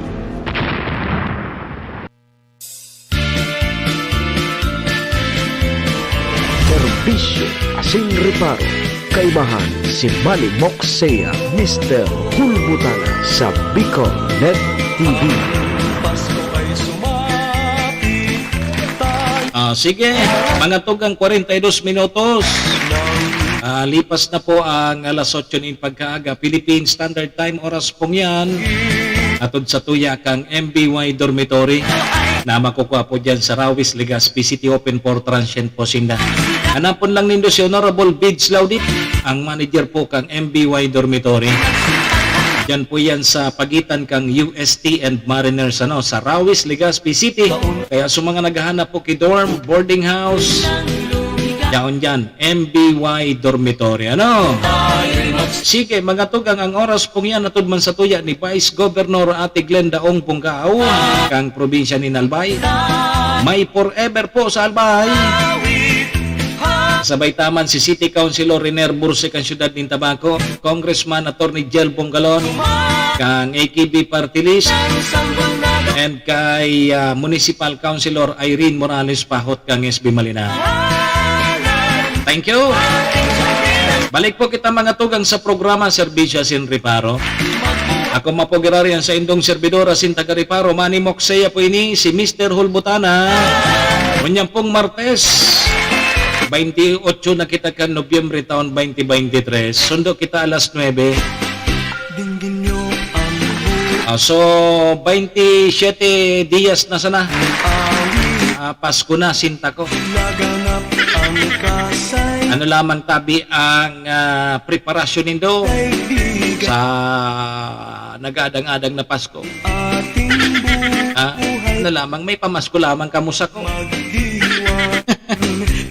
Serbisyo Asin Reparo, kaibahan si Manny Moxea, Mr. Hulbutana sa Bicol Net TV. Sige, mga tugang 42 minutos. Lipas na po ang alas 8 ng pagkaaga. Philippine Standard Time, oras pong yan. Atod sa tuya kang MBY Dormitory na makukuha po dyan sa Rawis, Legazpi City, open for transient po sinda. Hanapon lang nindo si Honorable Bids Laudit, ang manager po kang MBY Dormitory. Yan po yan sa pagitan kang UST and Mariners sa Rawis, Legazpi City. Kaya sa mga naghahanap po kay dorm, boarding house, yaon dyan, MBY Dormitory. Sige, mga tugang, ang oras pong yan natud man sa tuya ni Vice Governor Ate Glenda Ong Punggao, kang probinsya ni Albay. May forever po sa Albay. Sabay taman si City Councilor Riner Burse kang siyudad ng Tabaco, Congressman Attorney Jel Bongalon, kang AKB Party List, and kay Municipal Councilor Irene Morales Pahot kang SB Malina. Thank you. Balik po kita mga tugang sa programa Serbisyo Asin Reparo. Ako mapogirarian sa indong servidor asin taga Reparo, Manny Moxea po ini, si Mr. Hulbutana. Kunyang pong Martes, 28 na kita kan Nobyembre taon 2023. Sundo kita alas 9. So 27 dias na sana. Pasko na sinta ko. Ano lamang tabi ang preparasyon nindo sa nag-adang-adang na Pasko. Ano lamang, may pamasko lamang kamusa ko.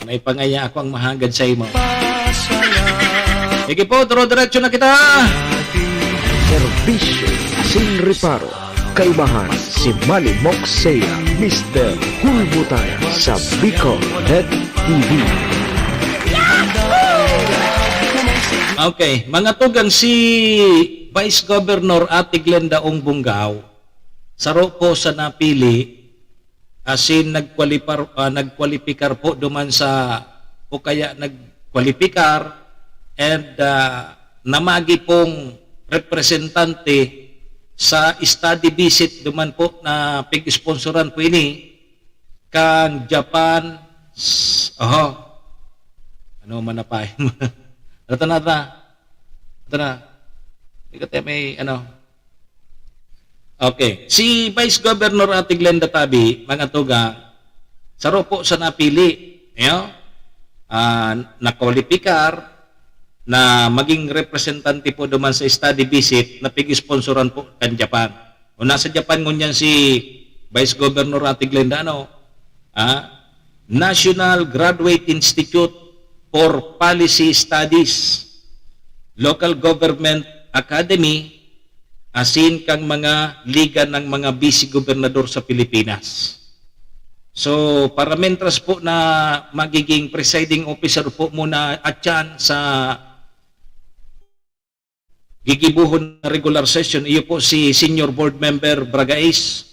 May pangaya ako ang mahagad sa imo. Sige po, diretso na kita. Serbisyo Asin Reparo, kaibahan si Manny Moxea, Mr. Hulbutana sa Bicol Net TV. Okay, mga tugang, si Vice Governor Ate Glenda Ong Bunggao, saro po sa napili, asin nagkwalipikar po duman sa, o kaya nagkwalipikar, and namagi pong representante sa study visit duman po na pig-sponsoran po ini, kang Japan, ano man na pa, Ito na. Ikaw may Okay. Si Vice Governor Ate Glenda Tabi, mga tugang, saro po sa napili. Nakwalipikar, na maging representante po duman sa study visit na pig-sponsoran po kan Japan. O nasa Japan ngunyan si Vice Governor Ate Glenda, ano? National Graduate Institute for Policy Studies, Local Government Academy, asin kang mga liga ng mga vice-gobernador sa Pilipinas. So, paramentras po na magiging presiding officer po muna at yan sa gigibuhon na regular session, iyo po si Senior Board Member Bragais.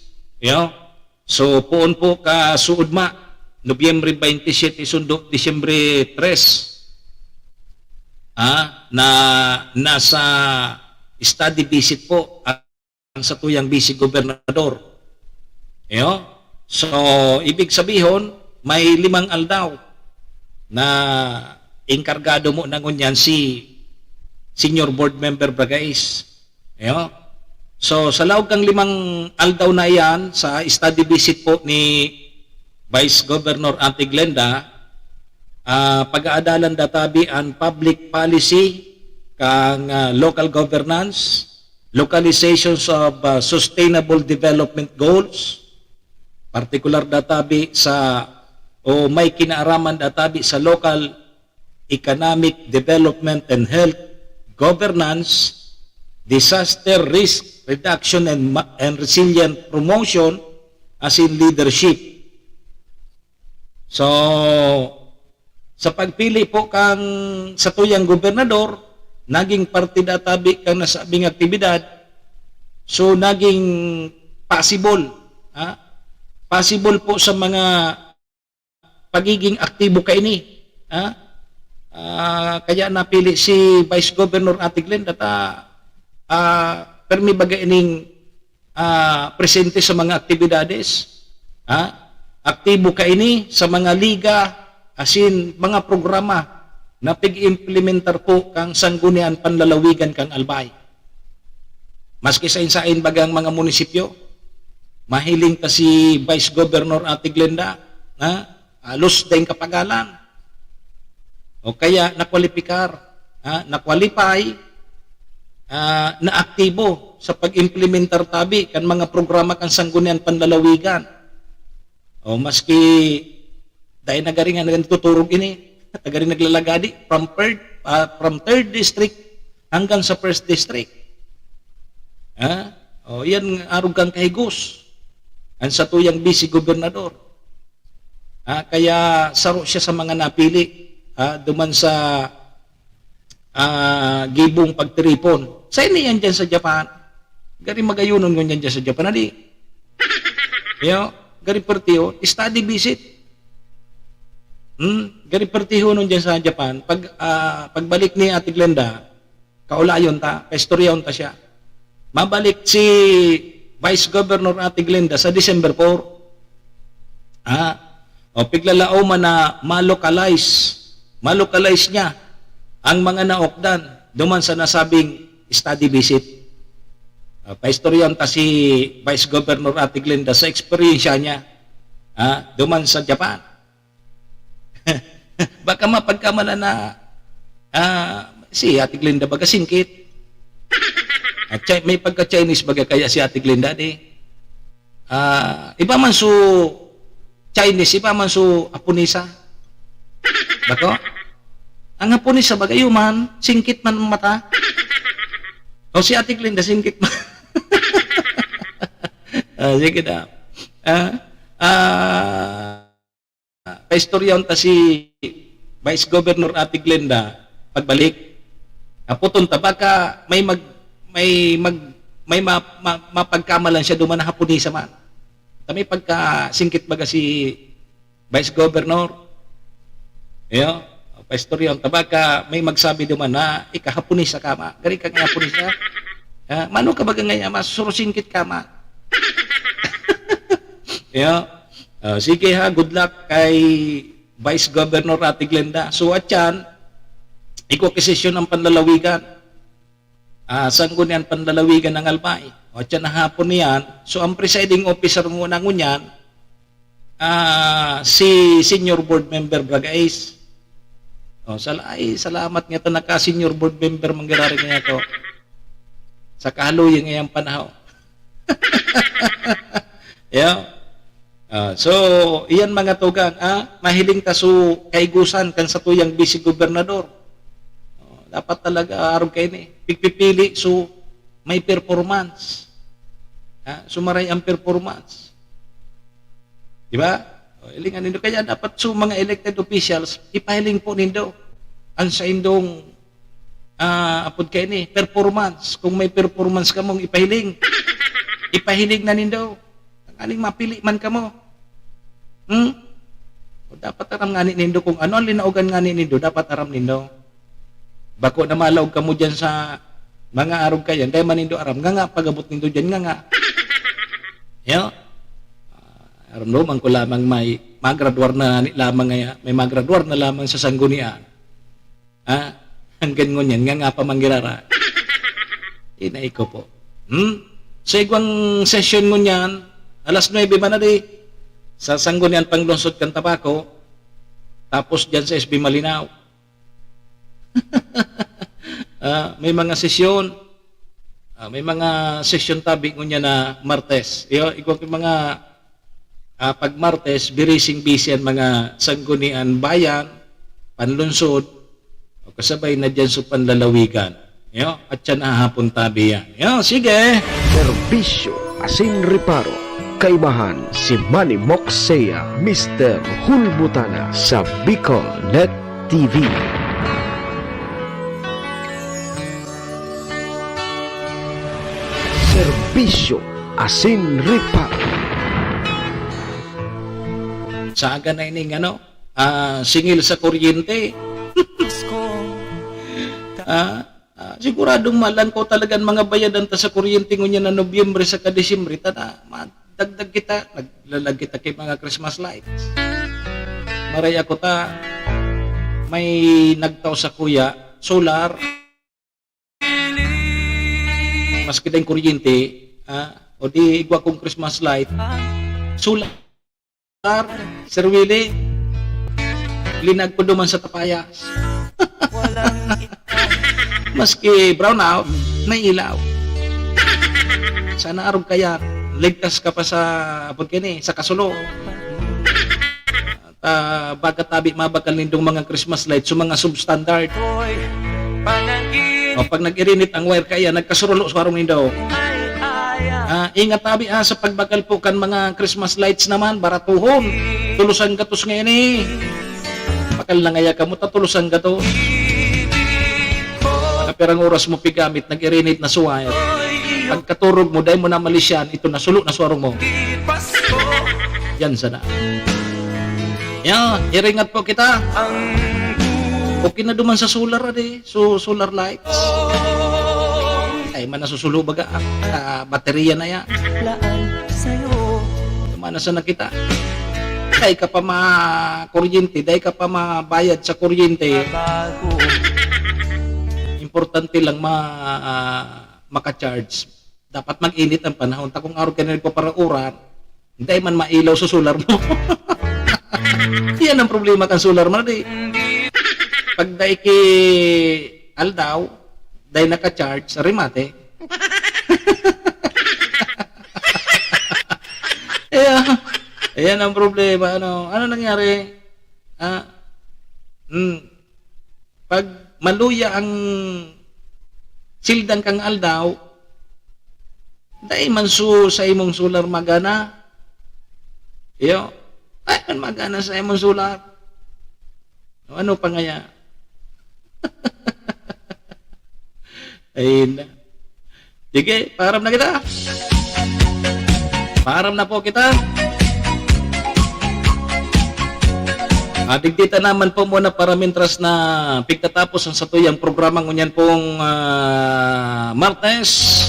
So, poon po ka suudma, Nobyembre 27, sundo, Disyembre 3, na nasa study visit po ang sa tuyang vice-gobernador. So, ibig sabihin, may 5 aldaw na inkargado mo na ngunyan si Senior Board Member Bragais. So, sa lawag kang 5 aldaw na yan sa study visit po ni Vice Governor Ate Glenda, pag-aadalan databi ang public policy kang local governance, localizations of sustainable development goals, particular databi sa o may kinaaraman databi sa local economic development and health governance, disaster risk reduction and resilient promotion as in leadership. So, sa pagpili po kang sa tuyang gobernador, naging parte databi kang nasabing aktibidad, so naging possible, possible po sa mga pagiging aktibo kaini. Kaya napili si Vice Governor Ate Glenda permi baga ining presente sa mga aktibidades. Aktibo kaini sa mga liga, asin mga programa na pig-implementar po kang sanggunian panlalawigan kang Albay. Maski sa insain bagang mga munisipyo, mahiling ta si Vice Governor Ate Glenda na alos dahil kapagalan. O kaya nakwalipikar, nakwalipay, na aktibo sa pag-implementar tabi kan mga programa kan sanggunian panlalawigan. O maski dahil nagaringan na tuturog ini, nagaring naglalagadi from third district hanggang sa first district. O yan arog kang kahigos ang sa tuyang vice-gobernador. Kaya saro siya sa mga napili duman sa gibong pagtiripon. Sa ini yan dyan sa Japan. Gari magayunon ngon yan dyan sa Japan. Gari partiyo, study visit. Gari partiyo nun dyan sa Japan. Pagbalik ni Ate Glenda, kaulayon ta, kaistoryaon ta siya. Mabalik si Vice Governor Ate Glenda sa December 4. Piglalao man na malocalize niya ang mga naokdan duman sa nasabing study visit. Paistoryan ta si Vice Governor Ate Glenda sa eksperyensya niya duman sa Japan. Baka mapagkamala na si Ate Glenda baga singkit. May pagka-Chinese baga kaya si Ate Glenda iba man su Chinese, iba man su Apunisa. Bako? Ang Apunisa baga yuman, singkit man ang mata. O si Ate Glenda singkit man. Sige na. Paistoryaon ta si Vice Governor Ate Glenda pagbalik. Puton ta baka may mapagkamalan siya duman na Hapunisa man. May pagka singkit baga si Vice Governor. Paistoryaon ta baka may magsabi duman na ikahapunisa ka ma. Gari ka nga Hapunisa. Mano ka baga nga mas surusingkit ka ma. Sige ha, good luck kay Vice Governor Ate Glenda. So at yan, ikokesisyon ng panlalawigan. Sanggunian panlalawigan ng Albay. O at yan na hapon niyan. So ang presiding officer muna ngunyan, si Senior Board Member Bragais. Oh, salamat nga to naka senior board member manggirari nga to. Sa kaluoy ngayang panahon. Yeah. So, iyan mga tugang, mahiling taso kaigusan kan sa tuyang vice gobernador. Dapat talaga araw kayo ni pipili so may performance. Sumaray ang performance. Di ba? Ilingan nindo kaya dapat so mga elected officials ipahiling po nindo ang sa indong apod kayo ni performance. Kung may performance ka mong ipahiling na nindo. Ang aling mapili man ka mo. O dapat aram nga nindo kung ano ang linaugan nga nindo, dapat aram nindo. Bako na malaog ka mo dyan sa mga araw kayan, dahil man nindo aram, nga pagabot nindo dyan, nga. Yeah? Aram no, man ko lamang may magraduar na lamang ngaya, may magraduar na lamang sa sanggunian. Hanggang ngunyan, nga pamanggirara. Inay ko po. Sa igwang session ngunyan, alas 9 ba na di, sa sanggunian panglungsod kan Tabako, tapos dyan sa SB Malinaw. May mga sesyon, may mga session tabi ngunyan na Martes. Igwang mga pag Martes, busy ang mga sanggunian bayan, panlunsod, o kasabay na dyan sa panlalawigan. At yan hapon tabi yan. Sige! Serbisyo asin reparo. Kaibahan si Manny Moxea, Mr. Hulbutana sa Bicol Net TV. Serbisyo asin reparo. Sa aga na ining singil sa kuryente. Siguradong malan ko talagang mga bayadan ta sa kuryente ngunya na Nobyembre sa Desyembre dagdag kita, naglalag kita kay mga Christmas lights. Maray ako may nagtaw sa kuya, solar. Maski din kuryente, o di igwa kong Christmas light, solar. Sir Willie, linag ko duman sa tapayas. Maski brown out, may ilaw. Sana araw kaya, ligtas ka pa sa sa kasulo. At bagat tabi mabakal nindong mga Christmas lights, so mga substandard. O pag nag-irinit ang wire kaya, nagkasurulo sa warong nindo. Ingat tabi sa pagbakal po kan mga Christmas lights naman, baratuhon. Tulusan gatos ngayon Bakal na ngaya ka mo, tatulusan gatos. Perang oras mo pigamit, nag-irinit na suwire. Pagkaturog mo, dahil mo na malisyan, ito na sulo na suwarong mo. Yan sana. Iringat po kita. Okay na duman sa solar solar lights. Ay man nasusulo baga baterya na yan. Mana sana kita. Dahil ka pa kuryente, dahil ka pa mabayad sa kuryente. Importante lang maka-charge. Dapat mag-init ang panahon. Kung araw ka na nagpaparauran, hindi man mailaw sa solar mo. Yan ang problema kan solar mo. Pag dahi ki aldaw, dahi naka-charge, sa remate. Ayan ang problema. Ano nangyari? Pag maluya ang sildan kang aldaw, dahil man sa imong solar magana. Ay man magana sa imong solar. Ano pa ngaya? Ayun na. Sige, paharam na kita. Paharam na po kita. Digdita naman po muna para mintras na pigtatapos ang satuyang programa ngunyan pong Martes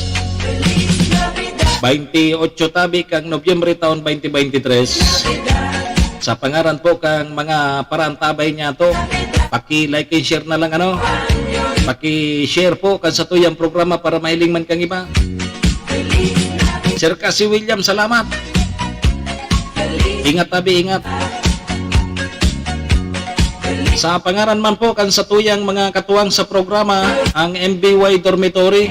28 tabi kang Nobyembre taon 2023. Sa pangaran po kang mga parantabay niya to, paki-like and share na lang paki-share po kan satuyang programa para mahiling man kang iba. Sir Cassie William, salamat. Ingat tabi, ingat. Sa pangaran man po kan sa tuyang mga katuwang sa programa, ang MBY Dormitory,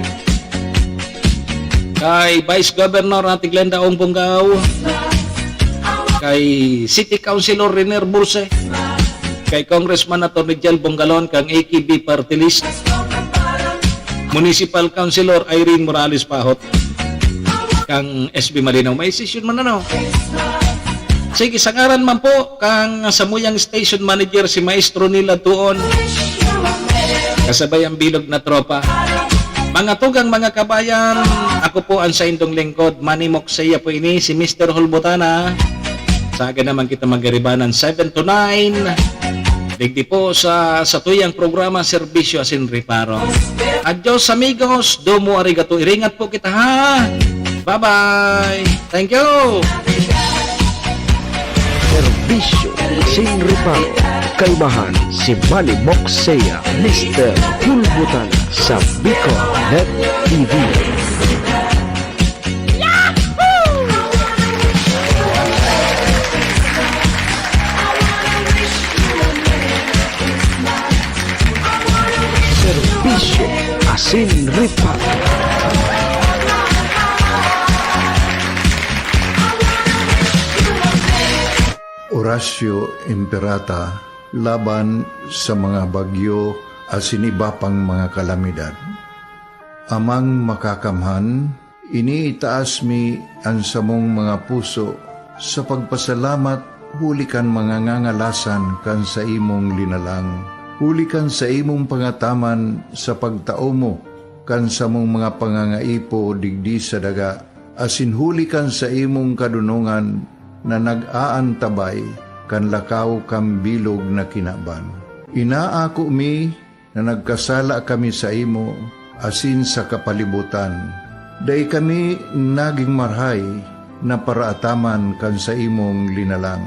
kay Vice Governor nating Glenda Ong Bungaw, kay City Councilor Renier Burse, kay Congressman Atty. Jel Bongalon, kang AKB Party List, Municipal Councilor Irene Morales Pahot, kang SB Malinaw. May session man ano. Sige, sangaran man po kang samuyang station manager si Maestro Nila Tuon, kasabay ang bilog na tropa. Mga tugang mga kabayan, ako po ang sa indong lingkod, Manny Moxeya po ini, si Mr. Hulbutana. Saga naman kita magaribanan 7 to 9. Digdi po sa tuyang programa Serbisyo Asin Reparo. Adios amigos, domo arigato. Iringat po kita ha. Bye-bye. Thank you. Serbisyo Asin Reparo. Kaibahan si Manny Moxeya, Mr. Hulbutana sa Bicol Net TV. Serbisyo Asin Reparo. Horacio Imperata laban sa mga bagyo asin iba pang mga kalamidad. Amang makakamhan, iniitaas mi ang samong mga puso sa pagpasalamat huli kan mga ngangalasan kan sa imong linalang. Huli kan sa imong pangataman sa pagtao mo kan sa mong mga pangangaipo digdi sa daga. Asin huli kan sa imong kadunungan na nag-aantabay kan lakaw kam bilog na kinaban. Inaako mi na nagkasala kami sa imo asin sa kapalibutan. Day kami naging marhay na paraataman kan sa imong linalang.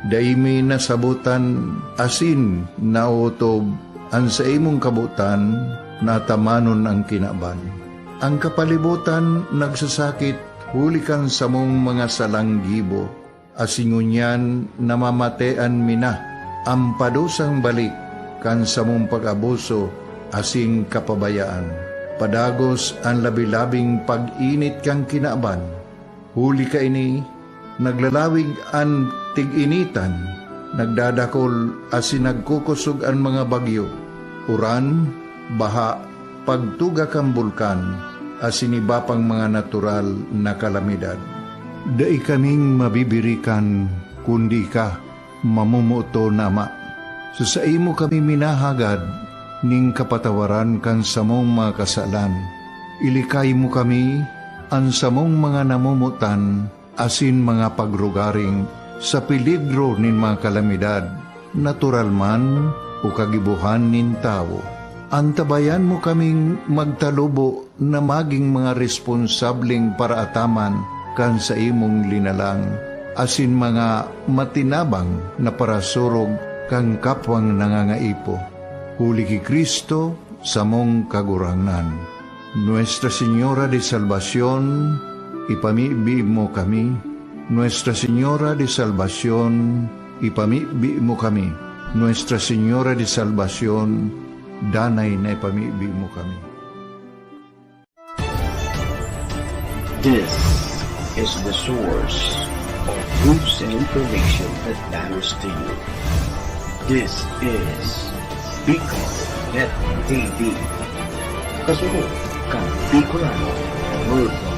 Day mi nasabutan asin nautob ang sa imong kabutan na tamanon ang kinaban. Ang kapalibutan nagsasakit hulikan sa mong mga salanggibo. Asingunyan namamatean mina ang padusang balik kan sa mong pag-abuso asing kapabayaan. Padagos ang labi-labing pag-init kang kinaban. Huli ka ini, naglalawig ang tig-initan, nagdadakol asin nagkukusog ang mga bagyo. Uran, baha, pagtuga kang bulkan, asin iba pang mga natural na kalamidad. Dai kaming mabibirikan kundi ka mamumuto nama. So sa imo kami minahagad ning kapatawaran kan samong mga kasalan. Ilikay mo kami ang samong mga namumutan asin mga pagrugaring sa peligro nin mga kalamidad, natural man o kagibuhan nin tao. Antabayan mo kaming magtalubo na maging mga responsabling paraataman kan sa imong linalang, asin mga matinabang na parasurog kang kapwang nangangaipo. Huli ki Kristo sa mong kagurangan. Nuestra Señora de Salvación, ipamibi mo kami. Nuestra Señora de Salvación, ipamibi mo kami. Nuestra Señora de Salvación, danay na ipamibi mo kami. This is the source of proofs and information that matters to you. This is Bicol Net TV. Kasunod kang Bicolano Worldwide.